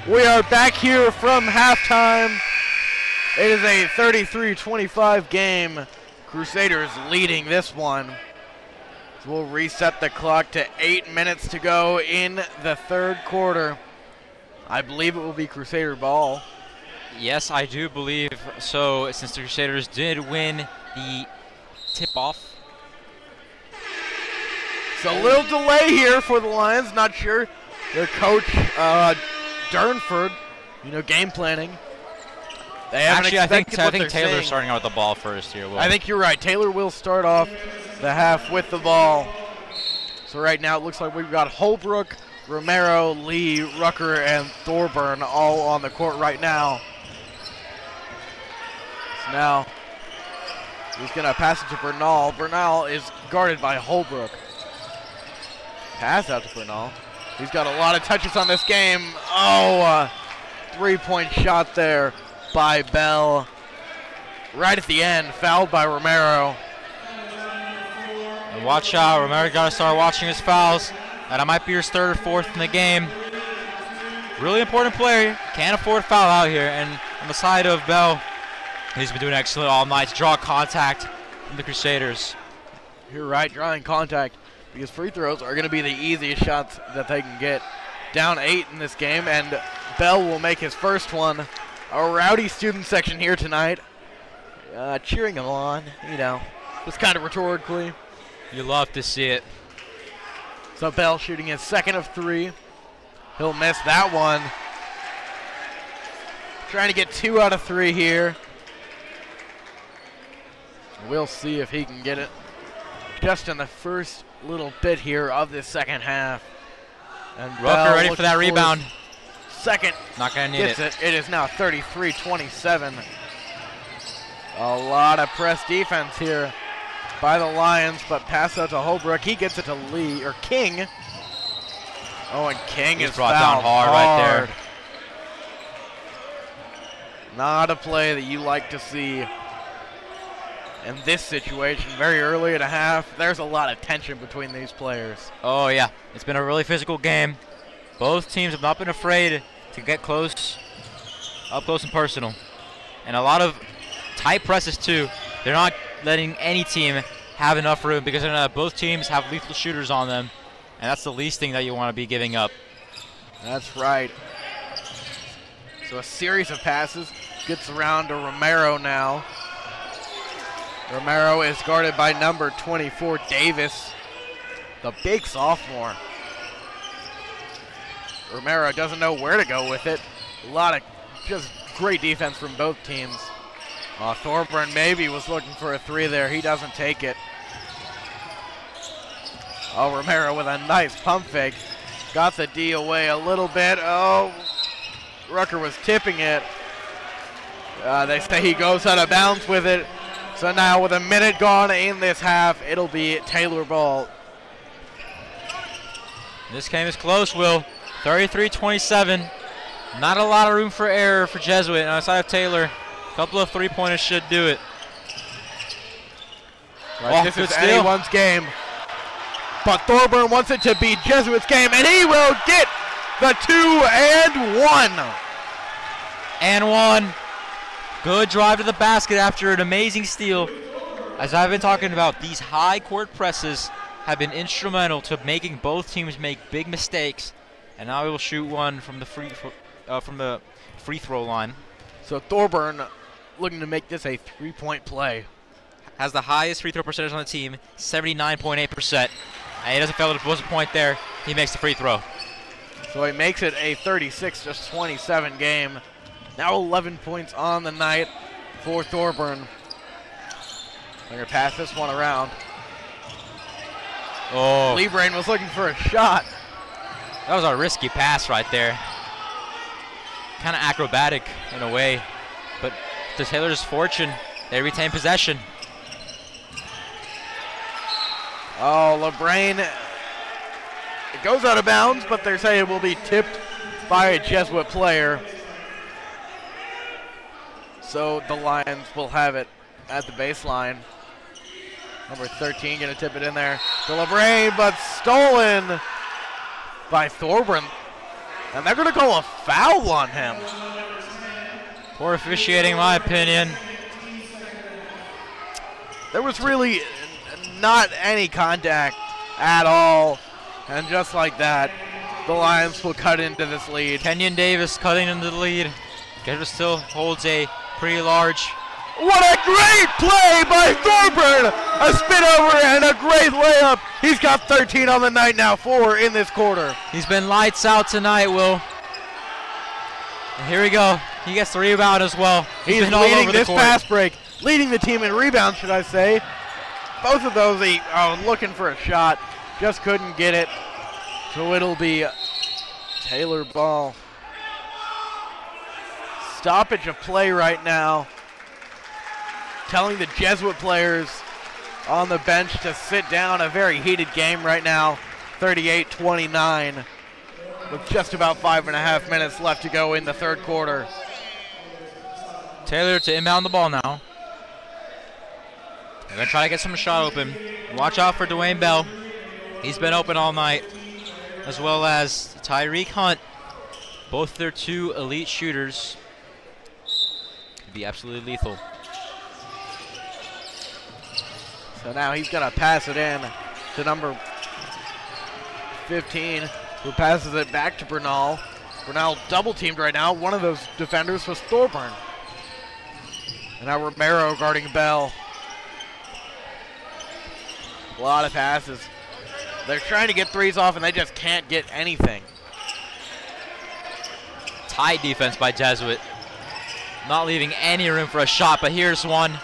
We are back here from halftime. It is a 33-25 game. Crusaders leading this one. So we'll reset the clock to 8 minutes to go in the third quarter. I believe it will be Crusader ball. Yes, I do believe so, since the Crusaders did win the tip-off. It's a little delay here for the Lions. Not sure their coach, Durnford, game planning. They haven't expected I what think they're Taylor's saying. starting out with the ball first here. Will. I think you're right. Taylor will start off the half with the ball. So right now it looks like we've got Holbrook, Romero, Lee, Rucker, and Thorburn all on the court right now. So now he's going to pass it to Bernal. Bernal is guarded by Holbrook. Pass out to Bernal. He's got a lot of touches on this game. Oh, three-point shot there by Bell. Right at the end, fouled by Romero. And watch out, Romero got to start watching his fouls. That might be his third or fourth in the game. Really important player. Can't afford foul out here. And on the side of Bell, he's been doing excellent all night to draw contact from the Crusaders. You're right, drawing contact, because free throws are going to be the easiest shots that they can get. Down 8 in this game, and Bell will make his first one. A rowdy student section here tonight, cheering him on, just kind of rhetorically. You love to see it. So Bell shooting his second of 3. He'll miss that one. Trying to get 2 out of 3 here. We'll see if he can get it just in the first little bit here of this second half. And Rucker ready for that rebound. Second. Not going to need Gets it. It is now 33-27. A lot of press defense here by the Lions, but pass out to Holbrook. He gets it to Lee, or King. Oh, and King is brought down fouled hard right there. Not a play that you like to see in this situation. Very early in a half, there's a lot of tension between these players. Oh, yeah. It's been a really physical game. Both teams have not been afraid to get close, up close and personal. And a lot of tight presses, too. They're not letting any team have enough room because both teams have lethal shooters on them. And that's the least thing that you want to be giving up. That's right. So a series of passes gets around to Romero now. Romero is guarded by number 24, Davis, the big sophomore. Romero doesn't know where to go with it. A lot of just great defense from both teams. Thorburn maybe was looking for a 3 there. He doesn't take it. Oh, Romero with a nice pump fake. Got the D away a little bit. Oh, Rucker was tipping it. They say he goes out of bounds with it. So now with a minute gone in this half, it'll be Taylor ball. This game is close, Will. 33-27. Not a lot of room for error for Jesuit. And on the side of Taylor, a couple of three-pointers should do it. Right, this is anyone's game. But Thorburn wants it to be Jesuit's game, and he will get the 2 and 1. And 1. Good drive to the basket after an amazing steal. As I've been talking about, these high court presses have been instrumental to making both teams make big mistakes. And now we will shoot one from the free throw line. So Thorburn looking to make this a 3-point play. Has the highest free throw percentage on the team, 79.8%. And he doesn't fail to pose a point there. He makes the free throw. So he makes it a 36-27 game. Now 11 points on the night for Thorburn. They're going to pass this one around. Oh. Leebrain was looking for a shot. That was a risky pass right there. Kind of acrobatic in a way. But to Taylor's fortune, they retain possession. Oh, LeBrain, it goes out of bounds, but they're saying it will be tipped by a Jesuit player. So the Lions will have it at the baseline. Number 13 going to tip it in there to LeBrain, but stolen by Thorburn. And they're going to call a foul on him. Poor officiating, in my opinion. There was really not any contact at all. And just like that, the Lions will cut into this lead. Kenyon Davis cutting into the lead. Crusader still holds a pretty large. What a great play by Thorburn! A spin over and a great layup. He's got 13 on the night now, 4 in this quarter. He's been lights out tonight, Will. And here we go. He gets the rebound as well. He's been all leading over the this court. fast break, leading the team in rebounds, should I say. Both of those, he looking for a shot, just couldn't get it. So it'll be Taylor ball. Stoppage of play right now, telling the Jesuit players on the bench to sit down. A very heated game right now, 38-29, with just about 5.5 minutes left to go in the third quarter. Taylor to inbound the ball now. They're going to try to get some shot open. Watch out for Dwayne Bell. He's been open all night, as well as Tyreek Hunt. Both their 2 elite shooters. Could be absolutely lethal. So now he's going to pass it in to number 15, who passes it back to Bernal. Bernal double-teamed right now. One of those defenders was Thorburn. And now Romero guarding Bell. A lot of passes. They're trying to get threes off, and they just can't get anything. Tight defense by Jesuit. Not leaving any room for a shot, but here's one.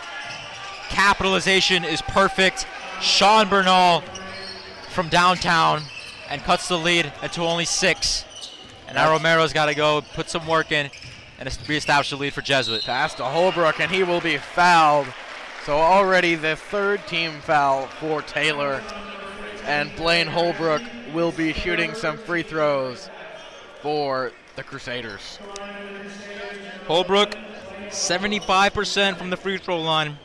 Capitalization is perfect. Sean Bernal from downtown and cuts the lead to only 6. And now Romero's got to go put some work in and reestablish the lead for Jesuit. Pass to Holbrook, and he will be fouled. So already the 3rd team foul for Taylor. And Blaine Holbrook will be shooting some free throws for the Crusaders. Holbrook, 75% from the free throw line.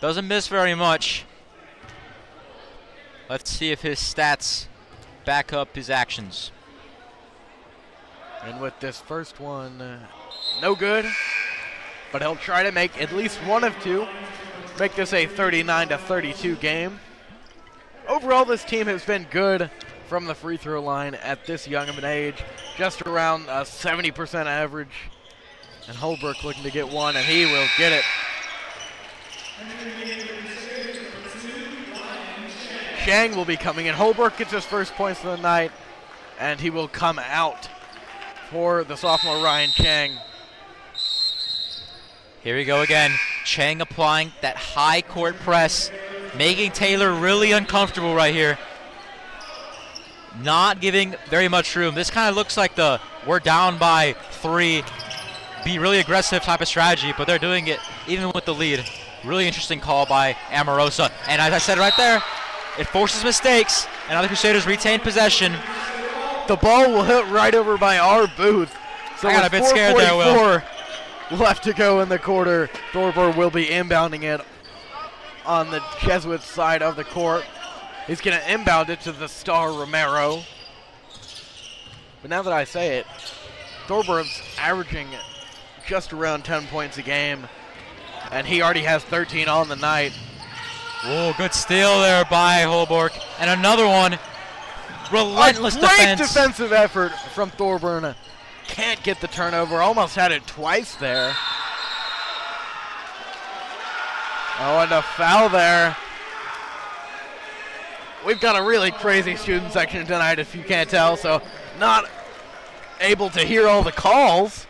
Doesn't miss very much. Let's see if his stats back up his actions. And with this first one, no good. But he'll try to make at least one of 2. Make this a 39-32 game. Overall, this team has been good from the free throw line at this young of an age. Just around 70% average. And Holbrook looking to get one, and he will get it. Chang will be coming in. Holbrook gets his first points of the night, and he will come out for the sophomore Ryan Chang. Here we go again. Chang applying that high court press, making Taylor really uncomfortable right here. Not giving very much room. This kind of looks like the we're down by 3, be really aggressive type of strategy, but they're doing it even with the lead. Really interesting call by Amorosa. And as I said right there, it forces mistakes, and now the Crusaders retain possession. The ball will hit right over by our booth. So I got a bit scared there, Will. Left to go in the quarter. Thorburn will be inbounding it on the Jesuit side of the court. He's going to inbound it to the star Romero. But now that I say it, Thorburns averaging just around 10 points a game, and he already has 13 on the night. Oh, good steal there by Holbrook. And another one. Relentless A great defense. defensive effort from Thorburn. Can't get the turnover. Almost had it twice there. Oh, and a foul there. We've got a really crazy student section tonight, if you can't tell, so not able to hear all the calls.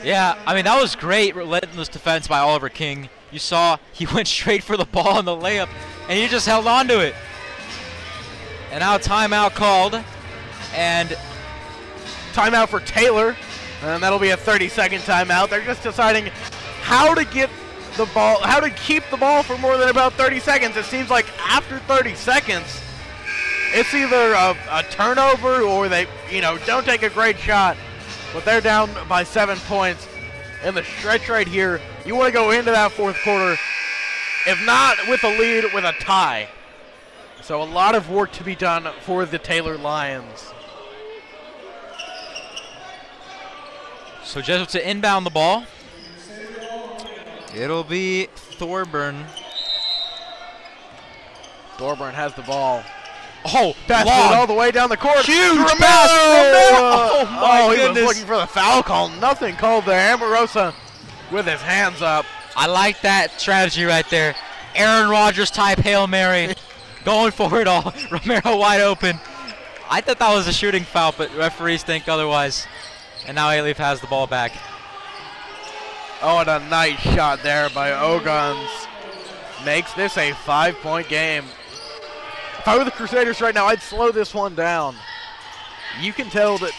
Yeah, I mean, that was great relentless defense by Oliver King. You saw he went straight for the ball in the layup, and he just held on to it. And now timeout called, and Timeout for Taylor, and that'll be a 30-second timeout. They're just deciding how to get the ball, how to keep the ball for more than about 30 seconds. It seems like after 30 seconds, it's either a turnover or they, don't take a great shot. But they're down by 7 points in the stretch right here. You want to go into that fourth quarter, if not with a lead, with a tie. So a lot of work to be done for the Taylor Lions. So Jesuit to inbound the ball. It'll be Thorburn. Thorburn has the ball. Oh, Passed long. it all the way down the court. Huge Romero! pass. Oh, my he was goodness. looking for the foul call. Nothing called there. Amorosa with his hands up. I like that strategy right there. Aaron Rodgers type Hail Mary. Going for it all. Romero wide open. I thought that was a shooting foul, but referees think otherwise. And now A-Leaf has the ball back. Oh, and a nice shot there by Ogons. Makes this a 5-point game. If I were the Crusaders right now, I'd slow this one down. You can tell that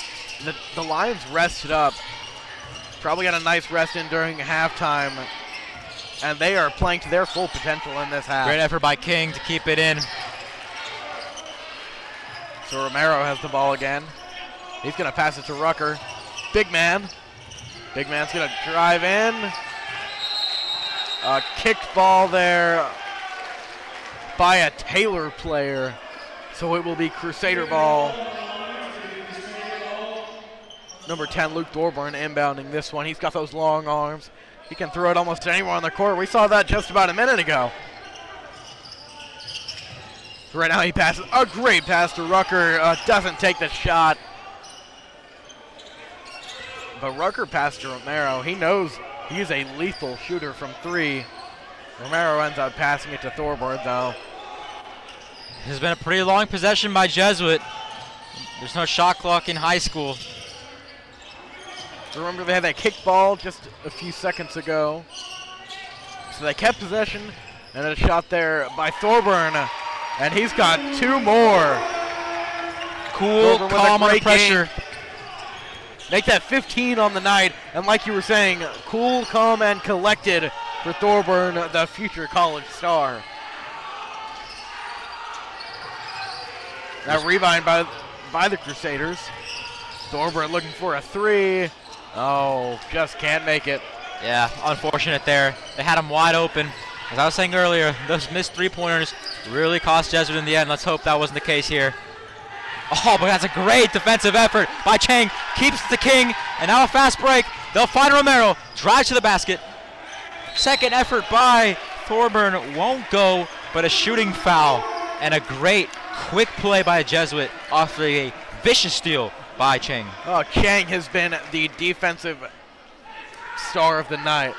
the Lions rested up. Probably got a nice rest in during halftime. And they are playing to their full potential in this half. Great effort by King to keep it in. So Romero has the ball again. He's going to pass it to Rucker. Big man. Big man's going to drive in. A kicked ball there by a Taylor player. So it will be Crusader ball. Number 10, Luke Thorburn, inbounding this one. He's got those long arms. He can throw it almost to anyone on the court. We saw that just about a minute ago. Right now he passes a great pass to Rucker. Doesn't take the shot. But Rucker passed to Romero. He knows he's a lethal shooter from 3. Romero ends up passing it to Thorburn, though. This has been a pretty long possession by Jesuit. There's no shot clock in high school. Remember, they had that kick ball just a few seconds ago. So they kept possession, and a shot there by Thorburn. And he's got 2 more. Cool, Thorburn with calm a under great pressure. game. Make that 15 on the night. And like you were saying, cool, calm, and collected for Thorburn, the future college star. That rebound by the Crusaders. Thorburn looking for a 3. Oh, just can't make it. Yeah, unfortunate there. They had him wide open. As I was saying earlier, those missed 3-pointers really cost Jesuit in the end. Let's hope that wasn't the case here. Oh, but that's a great defensive effort by Chang. Keeps the King, and now a fast break. They'll find Romero. Drives to the basket. Second effort by Thorburn won't go, but a shooting foul. And a great quick play by a Jesuit after a vicious steal by Chang. Oh, Chang has been the defensive star of the night.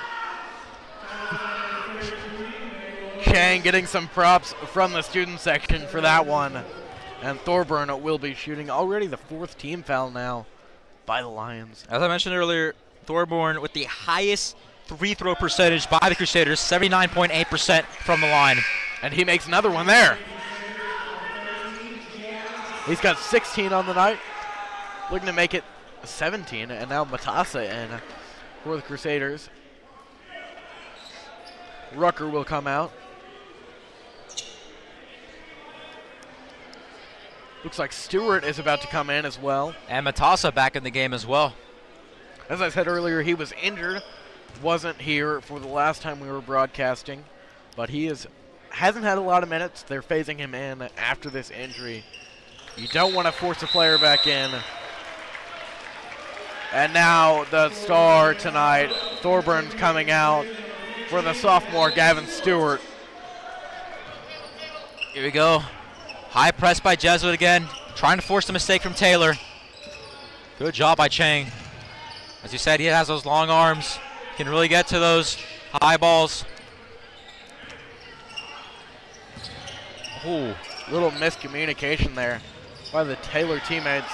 Chang getting some props from the student section for that one. And Thorburn will be shooting already the 4th team foul now by the Lions. As I mentioned earlier, Thorburn with the highest free throw percentage by the Crusaders, 79.8% from the line. And he makes another one there. He's got 16 on the night. Looking to make it 17, and now Matassa in for the Crusaders. Rucker will come out. Looks like Stewart is about to come in as well. And Matassa back in the game as well. As I said earlier, he was injured. Wasn't here for the last time we were broadcasting. But he hasn't had a lot of minutes. They're phasing him in after this injury. You don't want to force a player back in. And now the star tonight, Thorburn, coming out for the sophomore Gavin Stewart. Here we go. High press by Jesuit again, trying to force the mistake from Taylor. Good job by Chang. As you said, he has those long arms. Can really get to those high balls. Ooh, little miscommunication there by the Taylor teammates.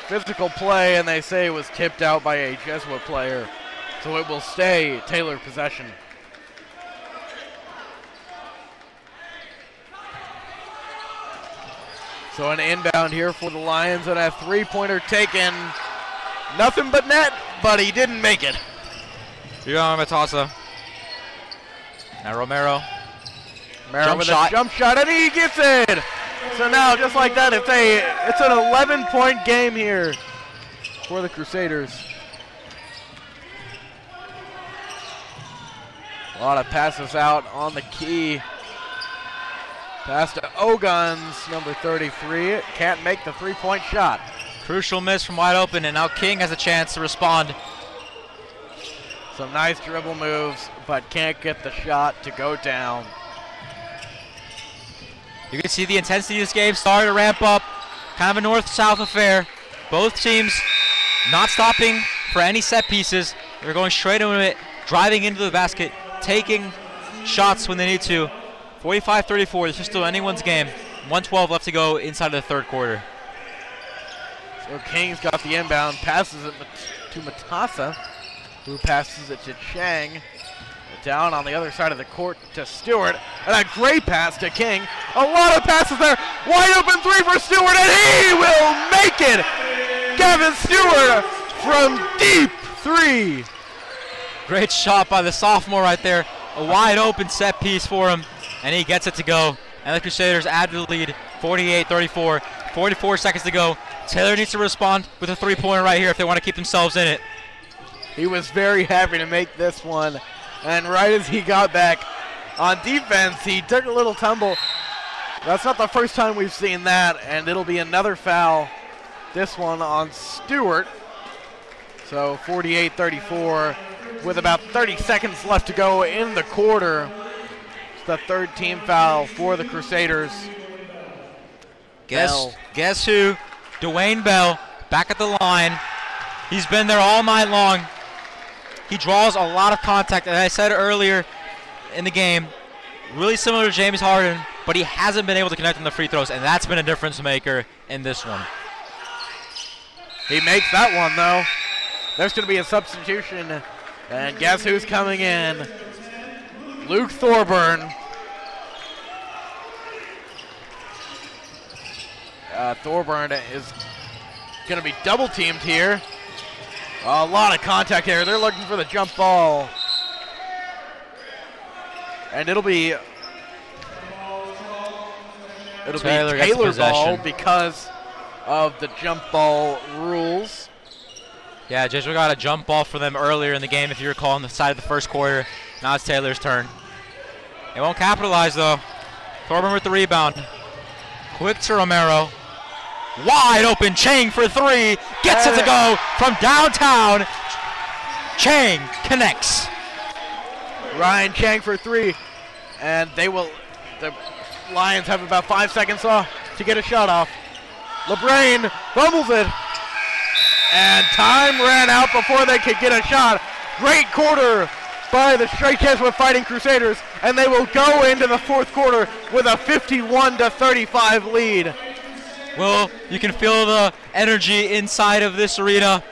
Physical play, and they say it was tipped out by a Jesuit player. So it will stay Taylor possession. So an inbound here for the Lions, and a 3-pointer taken. Nothing but net, but he didn't make it. Here on Matassa. Now Romero. Romero with a jump shot, and he gets it. So now, just like that, it's an 11-point game here for the Crusaders. A lot of passes out on the key. Pass to Ogons, number 33. Can't make the 3-point shot. Crucial miss from wide open, and now King has a chance to respond. Some nice dribble moves, but can't get the shot to go down. You can see the intensity of this game starting to ramp up. Kind of a north-south affair. Both teams not stopping for any set pieces. They're going straight into it, driving into the basket, taking shots when they need to. 45-34, this is still anyone's game. 1:12 left to go inside of the third quarter. So King's got the inbound, passes it to Matassa, who passes it to Chang. Down on the other side of the court to Stewart, and a great pass to King. A lot of passes there. Wide open three for Stewart, and he will make it. Gavin Stewart from deep three. Great shot by the sophomore right there. A wide open set piece for him, and he gets it to go. And the Crusaders add to the lead, 48-34. 44 seconds to go. Taylor needs to respond with a three-pointer right here if they want to keep themselves in it. He was very happy to make this one. And right as he got back on defense, he took a little tumble. That's not the first time we've seen that, and it'll be another foul, this one on Stewart. So 48-34 with about 30 seconds left to go in the quarter. It's the third team foul for the Crusaders. Guess who? Dwayne Bell back at the line. He's been there all night long. He draws a lot of contact, as I said earlier in the game, really similar to James Harden, but he hasn't been able to connect on the free throws, and that's been a difference maker in this one. He makes that one, though. There's going to be a substitution, and guess who's coming in? Luke Thorburn. Thorburn is going to be double-teamed here. A lot of contact here. They're looking for the jump ball. And it'll be Taylor ball because of the jump ball rules. Yeah, Jesuit got a jump ball for them earlier in the game, if you recall, on the side of the first quarter. Now it's Taylor's turn. They won't capitalize, though. Thorburn with the rebound. Quick to Romero. Wide open, Chang for three. Gets it to go from downtown. Chang connects. Ryan Chang for three. And the Lions have about 5 seconds off to get a shot off. LeBrain fumbles it. And time ran out before they could get a shot. Great quarter by the Straight Jesuit Fighting Crusaders. And they will go into the fourth quarter with a 51-35 lead. Well, you can feel the energy inside of this arena.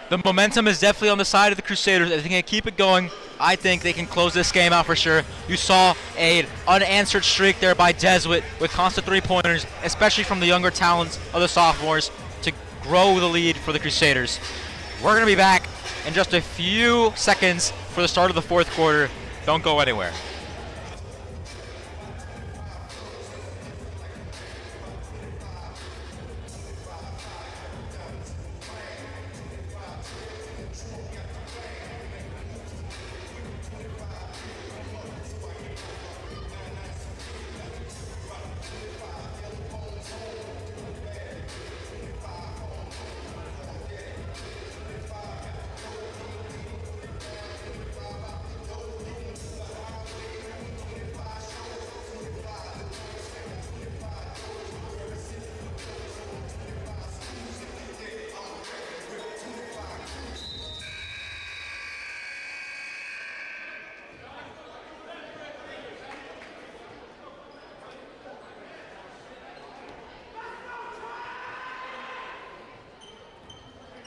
The momentum is definitely on the side of the Crusaders. If they can keep it going, I think they can close this game out for sure. You saw an unanswered streak there by Jesuit with constant three-pointers, especially from the younger talents of the sophomores, to grow the lead for the Crusaders. We're going to be back in just a few seconds for the start of the fourth quarter. Don't go anywhere.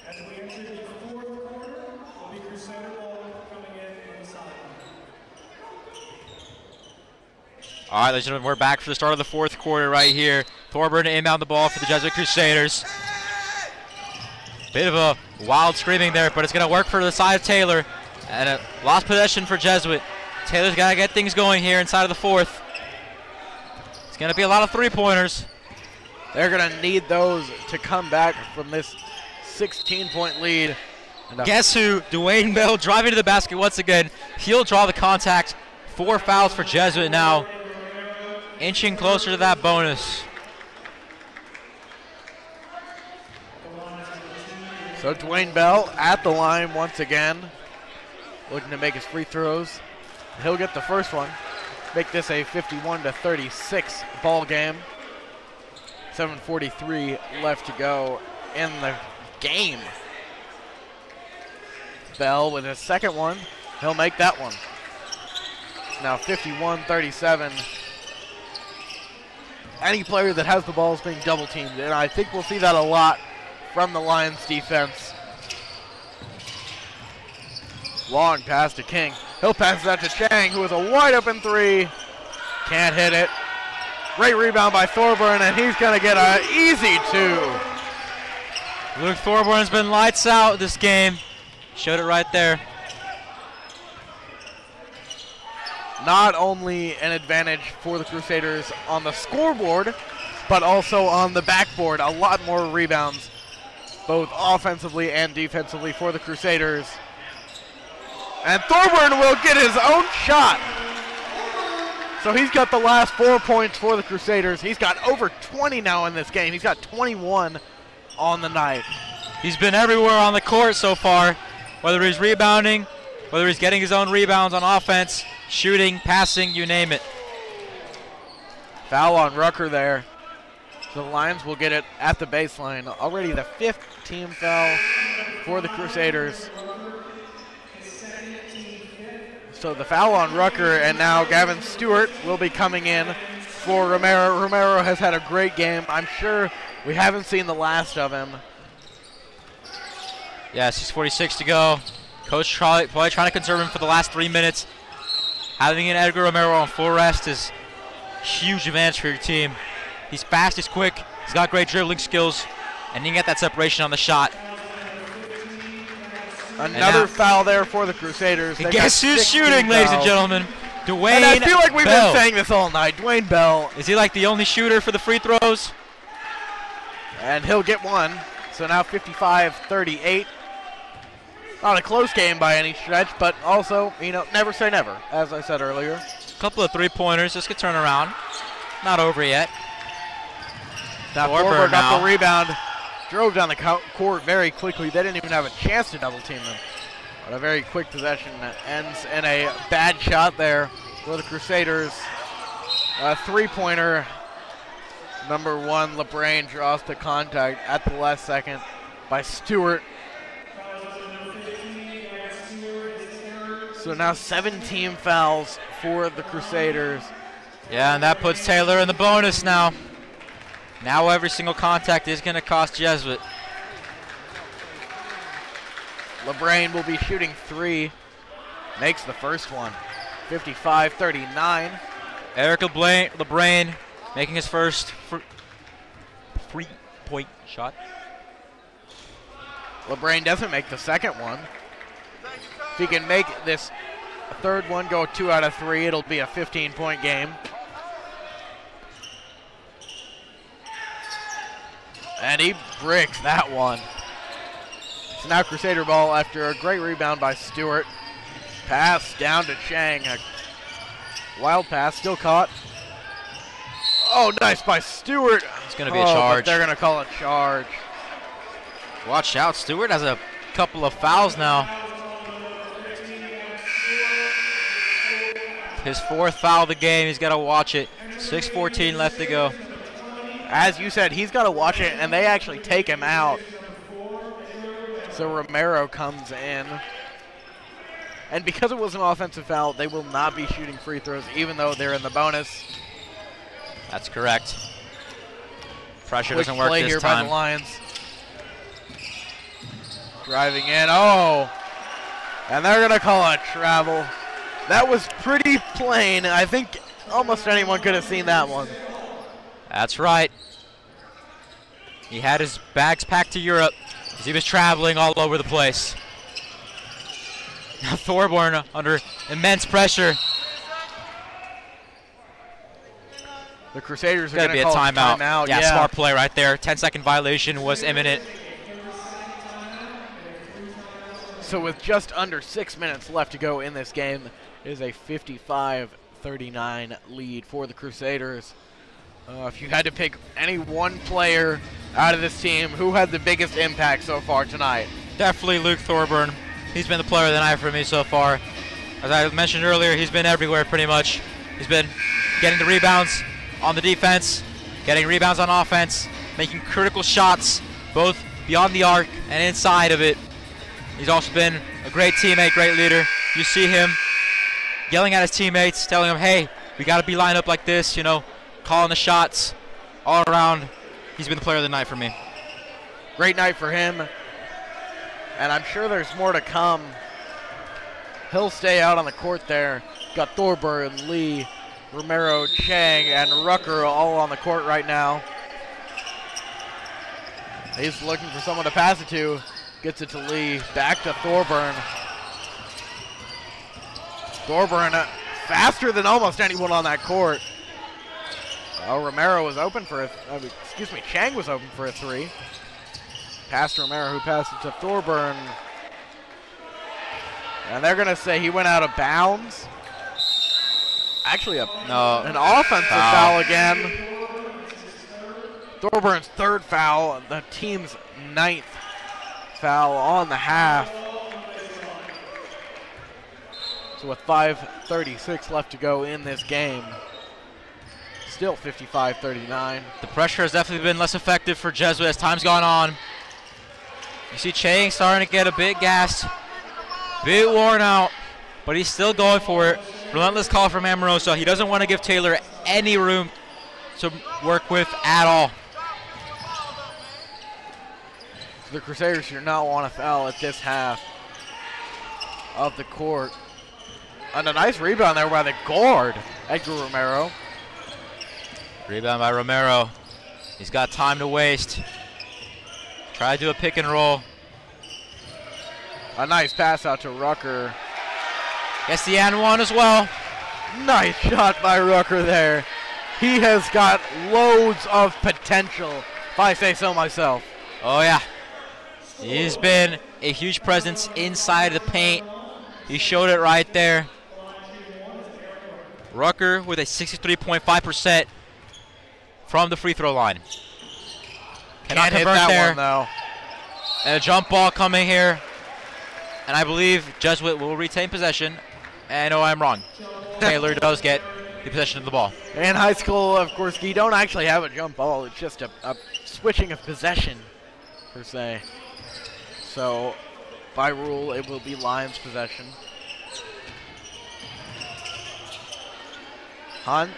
As we enter the fourth quarter, will be Crusader ball coming in inside. All right, ladies and gentlemen, we're back for the start of the fourth quarter right here. Thorburn to inbound the ball for the Jesuit Crusaders. Bit of a wild screaming there, but it's going to work for the side of Taylor. And a lost possession for Jesuit. Taylor's got to get things going here inside of the fourth. It's going to be a lot of three-pointers. They're going to need those to come back from this 16-point lead. Guess who? Dwayne Bell driving to the basket once again. He'll draw the contact. 4 fouls for Jesuit now. Inching closer to that bonus. So Dwayne Bell at the line once again, looking to make his free throws. He'll get the first one. Make this a 51-36 ball game. 7:43 left to go in the game. Bell with his second one. He'll make that one. Now 51-37. Any player that has the ball is being double teamed, and I think we'll see that a lot from the Lions defense. Long pass to King. He'll pass that to Chang, who is a wide open three. Can't hit it. Great rebound by Thorburn, and he's going to get an easy two. Luke Thorburn has been lights out this game. Showed it right there. Not only an advantage for the Crusaders on the scoreboard, but also on the backboard. A lot more rebounds, both offensively and defensively for the Crusaders. And Thorburn will get his own shot. So he's got the last 4 points for the Crusaders. He's got over 20 now in this game. He's got 21 on the night. He's been everywhere on the court so far, whether he's rebounding, whether he's getting his own rebounds on offense, shooting, passing, you name it. Foul on Rucker there. So the Lions will get it at the baseline. Already the 5th team foul for the Crusaders. So the foul on Rucker, and now Gavin Stewart will be coming in for Romero. Romero has had a great game. I'm sure we haven't seen the last of him. Yeah, 6:46 to go. Coach probably trying to conserve him for the last 3 minutes. Having an Edgar Romero on full rest is a huge advantage for your team. He's fast, he's quick, he's got great dribbling skills, and he can get that separation on the shot. Another foul there for the Crusaders. And guess who's shooting, ladies and gentlemen? Dwayne And I feel like we've Bell. been saying this all night. Dwayne Bell. Is he like the only shooter for the free throws? And he'll get one. So now 55-38. Not a close game by any stretch, but also, you know, never say never, as I said earlier. A couple of three-pointers. This could turn around. Not over yet. Now Thorburn got the rebound. Drove down the court very quickly. They didn't even have a chance to double team him. But a very quick possession that ends in a bad shot there for the Crusaders. A three-pointer. Number 1, LeBrain draws the contact at the last second by Stewart. So now 17 fouls for the Crusaders. Yeah, and that puts Taylor in the bonus now. Now every single contact is going to cost Jesuit. LeBrain will be shooting 3. Makes the first one. 55-39. Eric LeBrain making his first three-point shot. LeBrain doesn't make the second one. If he can make this third one go 2 out of 3, it'll be a 15-point game. And he bricks that one. So now Crusader ball after a great rebound by Stewart. Pass down to Chang. A wild pass, still caught. Oh, nice by Stewart. It's going to be a charge. But they're going to call a charge. Watch out. Stewart has a couple of fouls now. His 4th foul of the game. He's got to watch it. 6:14 left to go. As you said, he's got to watch it, and they actually take him out. So Romero comes in. And because it was an offensive foul, they will not be shooting free throws, even though they're in the bonus. That's correct. Pressure Quick doesn't work play this here time. by the Lions. Driving in. Oh. And they're going to call a travel. That was pretty plain. I think almost anyone could have seen that one. That's right. He had his bags packed to Europe as he was traveling all over the place. Now Thorburn under immense pressure. The Crusaders are Gotta going be to a call timeout. Yeah, smart play right there. 10-second violation was imminent. So with just under 6 minutes left to go in this game, it is a 55-39 lead for the Crusaders. If you had to pick any one player out of this team, who had the biggest impact so far tonight? Definitely Luke Thorburn. He's been the player of the night for me so far. As I mentioned earlier, he's been everywhere pretty much. He's been getting the rebounds on the defense, getting rebounds on offense, making critical shots both beyond the arc and inside of it. He's also been a great teammate, great leader. You see him yelling at his teammates, telling them, hey, we got to be lined up like this, you know, calling the shots all around. He's been the player of the night for me. Great night for him, and I'm sure there's more to come. He'll stay out on the court there. Got Thorburn, Lee, Romero, Chang, and Rucker all on the court right now. He's looking for someone to pass it to. Gets it to Lee. Back to Thorburn. Thorburn faster than almost anyone on that court. Oh, Romero was open for Chang was open for a three. Pass to Romero, who passed it to Thorburn. And they're going to say he went out of bounds. Actually, an offensive foul again. Thorburn's third foul, the team's 9th foul on the half. So with 5:36 left to go in this game, still 55-39. The pressure has definitely been less effective for Jesuit as time's gone on. You see Chang starting to get a bit gassed, bit worn out, but he's still going for it. Relentless call from Amoroso. He doesn't want to give Taylor any room to work with at all. So the Crusaders do not want to foul at this half of the court. And a nice rebound there by the guard, Edgar Romero. Rebound by Romero. He's got time to waste. Try to do a pick and roll. A nice pass out to Rucker. Gets the and one as well. Nice shot by Rucker there. He has got loads of potential, if I say so myself. Oh yeah. He's been a huge presence inside the paint. He showed it right there. Rucker with a 63.5% from the free throw line. Can't hit that one though. And a jump ball coming here. And I believe Jesuit will retain possession. And no, I'm wrong. Taylor does get the possession of the ball. In high school, of course, you don't actually have a jump ball. It's just a switching of possession, per se. So, by rule, it will be Lions possession. Hunt.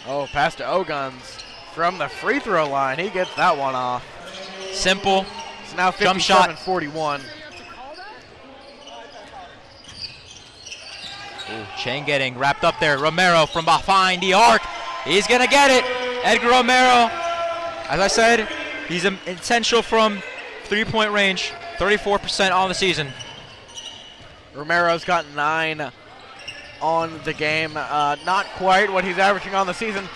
Oh, pass to Oguns from the free throw line. He gets that one off. Simple. It's now Jump shot. 57-41. Ooh, Chang getting wrapped up there. Romero from behind the arc. He's going to get it. Edgar Romero, as I said, he's essential from three-point range. 34% on the season. Romero's got 9 on the game. Not quite what he's averaging on the season.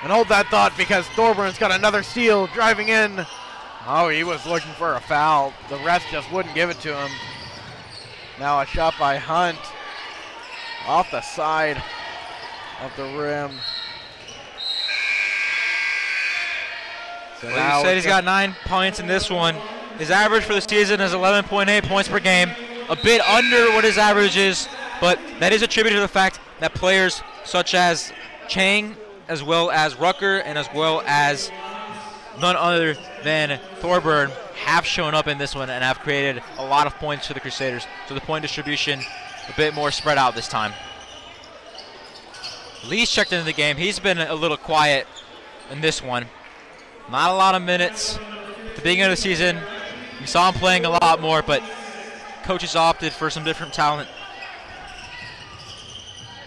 And hold that thought because Thorburn's got another steal driving in. Oh, he was looking for a foul. The refs just wouldn't give it to him. Now a shot by Hunt off the side of the rim. So well, you said he's got 9 points in this one. His average for the season is 11.8 points per game. A bit under what his average is, but that is attributed to the fact that players such as Chang, as well as Rucker, and as well as none other than Thorburn have shown up in this one and have created a lot of points for the Crusaders. So the point distribution a bit more spread out this time. Lee's checked into the game. He's been a little quiet in this one. Not a lot of minutes. At the beginning of the season, we saw him playing a lot more, but coaches opted for some different talent.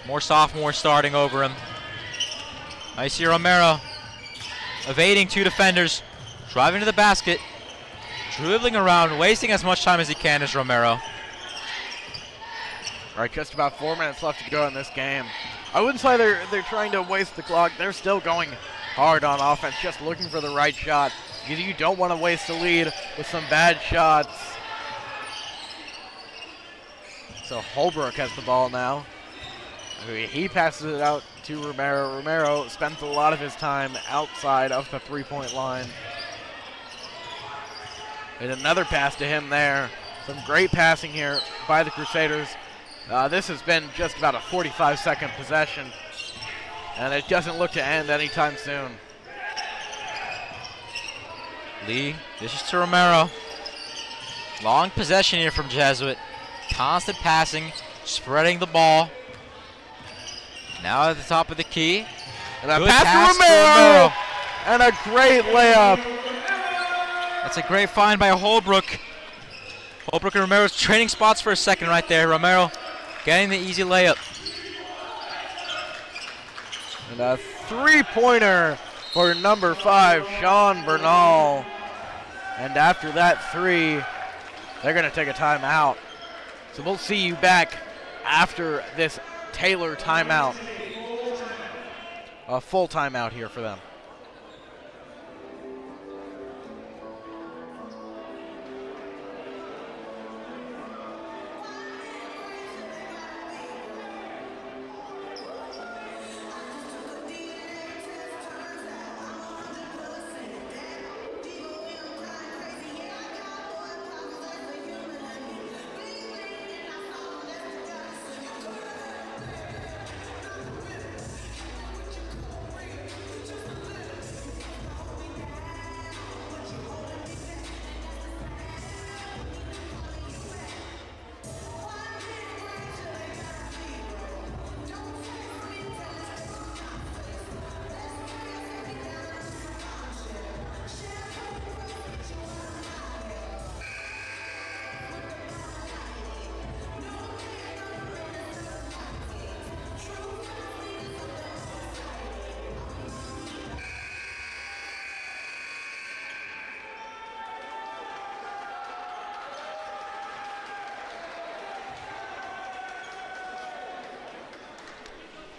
More sophomores starting over him. I see Romero evading 2 defenders, driving to the basket, dribbling around, wasting as much time as he can as Romero. All right, just about 4 minutes left to go in this game. I wouldn't say they're trying to waste the clock. They're still going hard on offense, just looking for the right shot. You don't want to waste the lead with some bad shots. So Holbrook has the ball now. He passes it out to Romero. Romero spends a lot of his time outside of the three-point line. And another pass to him there. Some great passing here by the Crusaders. This has been just about a 45-second possession, and it doesn't look to end anytime soon. Lee, this is to Romero. Long possession here from Jesuit. Constant passing, spreading the ball. Now at the top of the key. And a pass to Romero. And a great layup. That's a great find by Holbrook. Holbrook and Romero's trading spots for a second right there. Romero getting the easy layup. And a three-pointer for number 5, Sean Bernal. And after that three, they're going to take a timeout. So we'll see you back after this Taylor timeout. A full timeout here for them.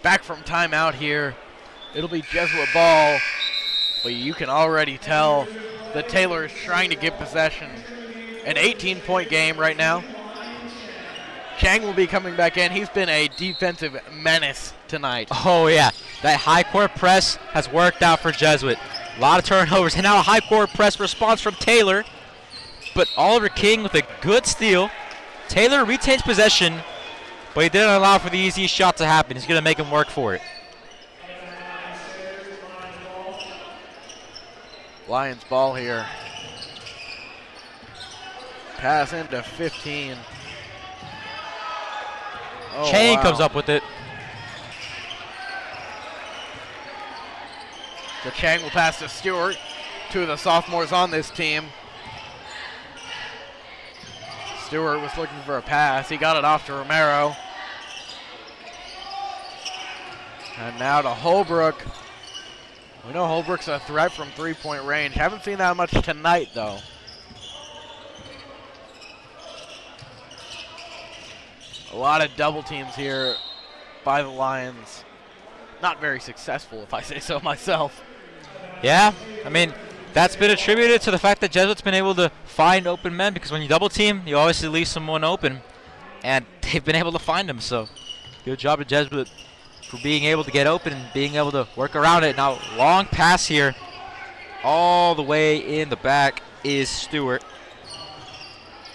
Back from timeout here. It'll be Jesuit ball, but you can already tell that Taylor is trying to get possession. An 18-point game right now. Chang will be coming back in. He's been a defensive menace tonight. Oh, yeah. That high court press has worked out for Jesuit. A lot of turnovers, and now a high court press response from Taylor. But Oliver King with a good steal. Taylor retains possession, but he didn't allow for the easy shot to happen. He's going to make him work for it. Lions ball here. Pass into 15. Oh, Chang wow. comes up with it. So Chang will pass to Stewart. Two of the sophomores on this team. Stewart was looking for a pass. He got it off to Romero. And now to Holbrook. We know Holbrook's a threat from three-point range. Haven't seen that much tonight, though. A lot of double teams here by the Lions. Not very successful, if I say so myself. Yeah, I mean, that's been attributed to the fact that Jesuit's been able to find open men, because when you double team, you obviously leave someone open, and they've been able to find them. So good job to Jesuit for being able to get open and being able to work around it. Now, long pass here. All the way in the back is Stewart.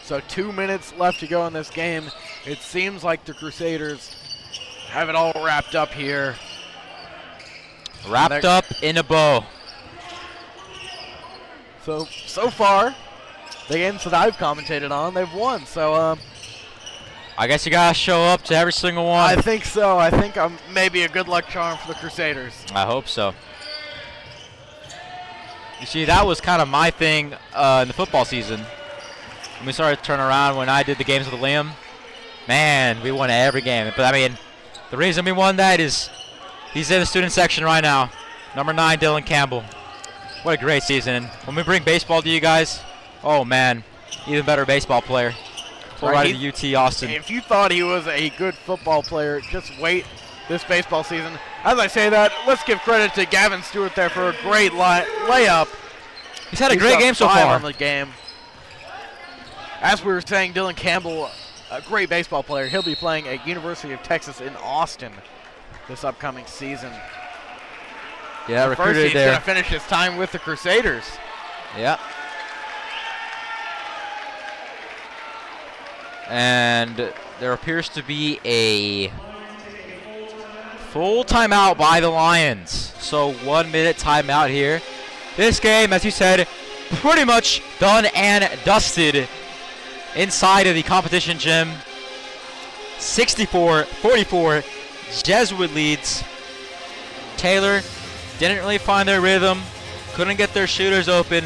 So 2 minutes left to go in this game. It seems like the Crusaders have it all wrapped up here. Wrapped up in a bow. So far, the games that I've commentated on, they've won. So I guess you gotta show up to every single one. I think so. I think I'm maybe a good luck charm for the Crusaders. I hope so. You see, that was kind of my thing in the football season. When we started to turn around when I did the games with Liam, man, we won every game. But I mean, the reason we won that is he's in the student section right now. Number 9, Dylan Campbell. What a great season. And when we bring baseball to you guys, oh man, even better baseball player. Full ride to UT Austin. If you thought he was a good football player, just wait this baseball season. As I say that, let's give credit to Gavin Stewart there for a great layup. He's had a great game so far. On the game. As we were saying, Dylan Campbell, a great baseball player. He'll be playing at University of Texas in Austin this upcoming season. Yeah, the first recruited he's there. going to finish his time with the Crusaders. Yeah. And there appears to be a full timeout by the Lions. So 1 minute timeout here. This game, as you said, pretty much done and dusted inside of the competition gym. 64-44, Jesuit leads. Taylor didn't really find their rhythm, couldn't get their shooters open.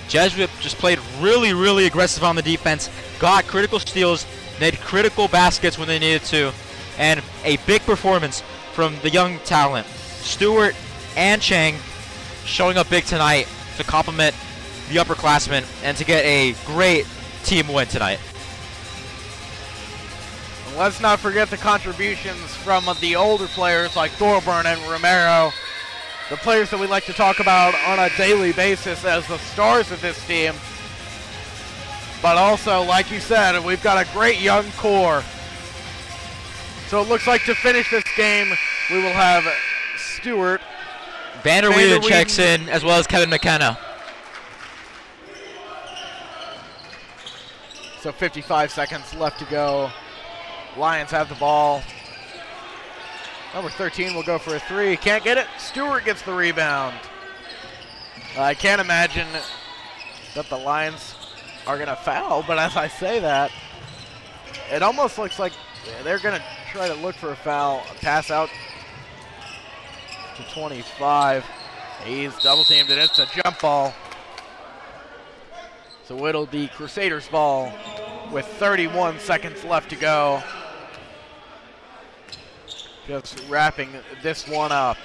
Jesuit just played really, really aggressive on the defense, got critical steals, made critical baskets when they needed to, and a big performance from the young talent. Stewart and Chang showing up big tonight to complement the upperclassmen and to get a great team win tonight. And let's not forget the contributions from the older players like Thorburn and Romero, the players that we like to talk about on a daily basis as the stars of this team. But also, like you said, we've got a great young core. So it looks like to finish this game, we will have Stewart. Vanderweeden checks in, as well as Kevin McKenna. So 55 seconds left to go. Lions have the ball. Number 13 will go for a three. Can't get it. Stewart gets the rebound. I can't imagine that the Lions are going to foul, but as I say that, it almost looks like they're going to try to look for a foul. A pass out to 25. He's double teamed and it's a jump ball. So it'll be Crusaders ball with 31 seconds left to go. Just wrapping this one up.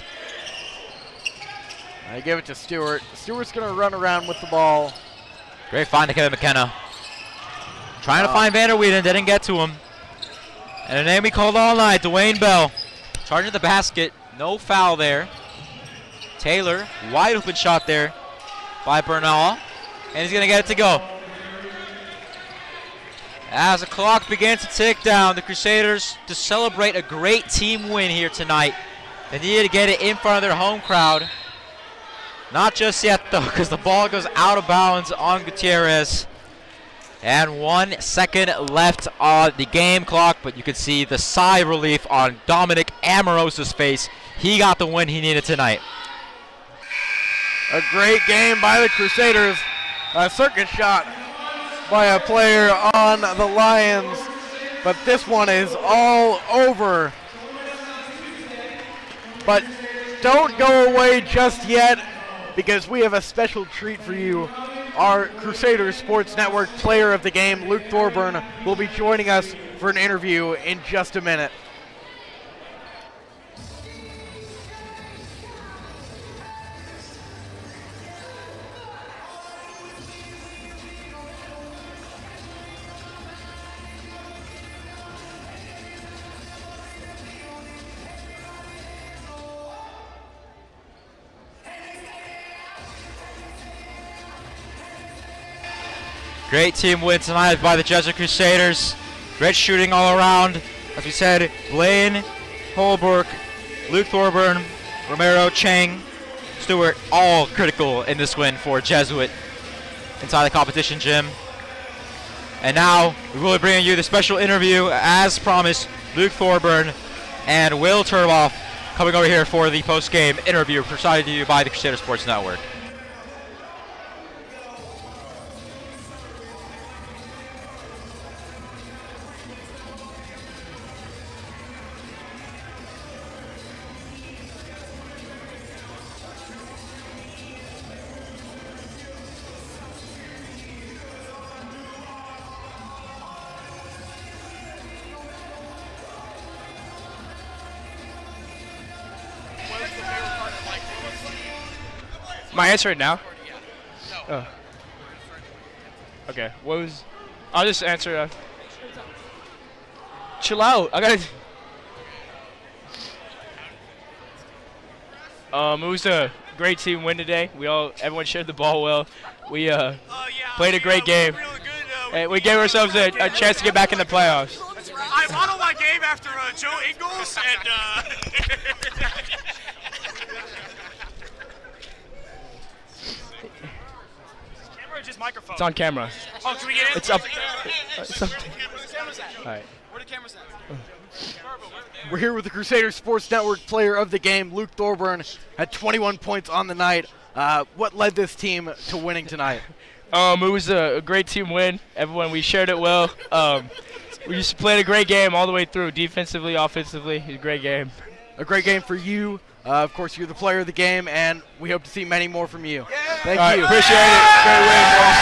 I give it to Stewart. Stewart's going to run around with the ball. Great find to Kevin McKenna. Trying to find Vanderweeden, didn't get to him. And a name we called all night, Dwayne Bell. Charging the basket, no foul there. Taylor, wide open shot there by Bernal. And he's going to get it to go. As the clock begins to tick down, the Crusaders, to celebrate a great team win here tonight, they needed to get it in front of their home crowd. Not just yet, though, because the ball goes out of bounds on Gutierrez. And 1 second left on the game clock, but you can see the sigh of relief on Dominic Amorosa's face. He got the win he needed tonight. A great game by the Crusaders. A circuit shot by a player on the Lions, but this one is all over. But don't go away just yet, because we have a special treat for you. Our Crusader Sports Network player of the game, Luke Thorburn, will be joining us for an interview in just a minute. Great team win tonight by the Jesuit Crusaders. Great shooting all around. As we said, Blaine, Holbrook, Luke Thorburn, Romero, Chang, Stewart, all critical in this win for Jesuit inside the competition gym. And now we will be bringing you the special interview, as promised. Luke Thorburn and Will Turloff coming over here for the post-game interview presented to you by the Crusader Sports Network. Am I answering now? Oh. Okay. What was? I'll just answer. Chill out. I gotta. It was a great team win today. Everyone shared the ball well. We played a great game, and we gave ourselves a chance to get back in the playoffs. I want to my game after Joe Ingles and camera or just microphone? It's on camera. Oh, can we get it? It's up. It's up. All right. Where the camera's at? We're here with the Crusader Sports Network player of the game, Luke Thorburn, at 21 points on the night. What led this team to winning tonight? It was a great team win. We shared it well. We just played a great game all the way through, defensively, offensively. It was a great game. A great game for you. Of course, you're the player of the game, and we hope to see many more from you. Thank you. Appreciate it. Great win, boys.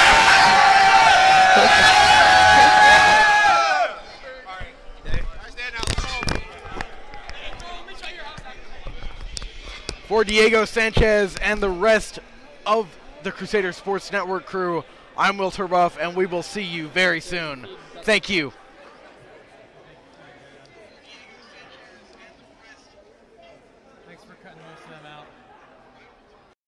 For Diego Sanchez and the rest of the Crusader Sports Network crew, I'm Will Turboff, and we will see you very soon. Thank you.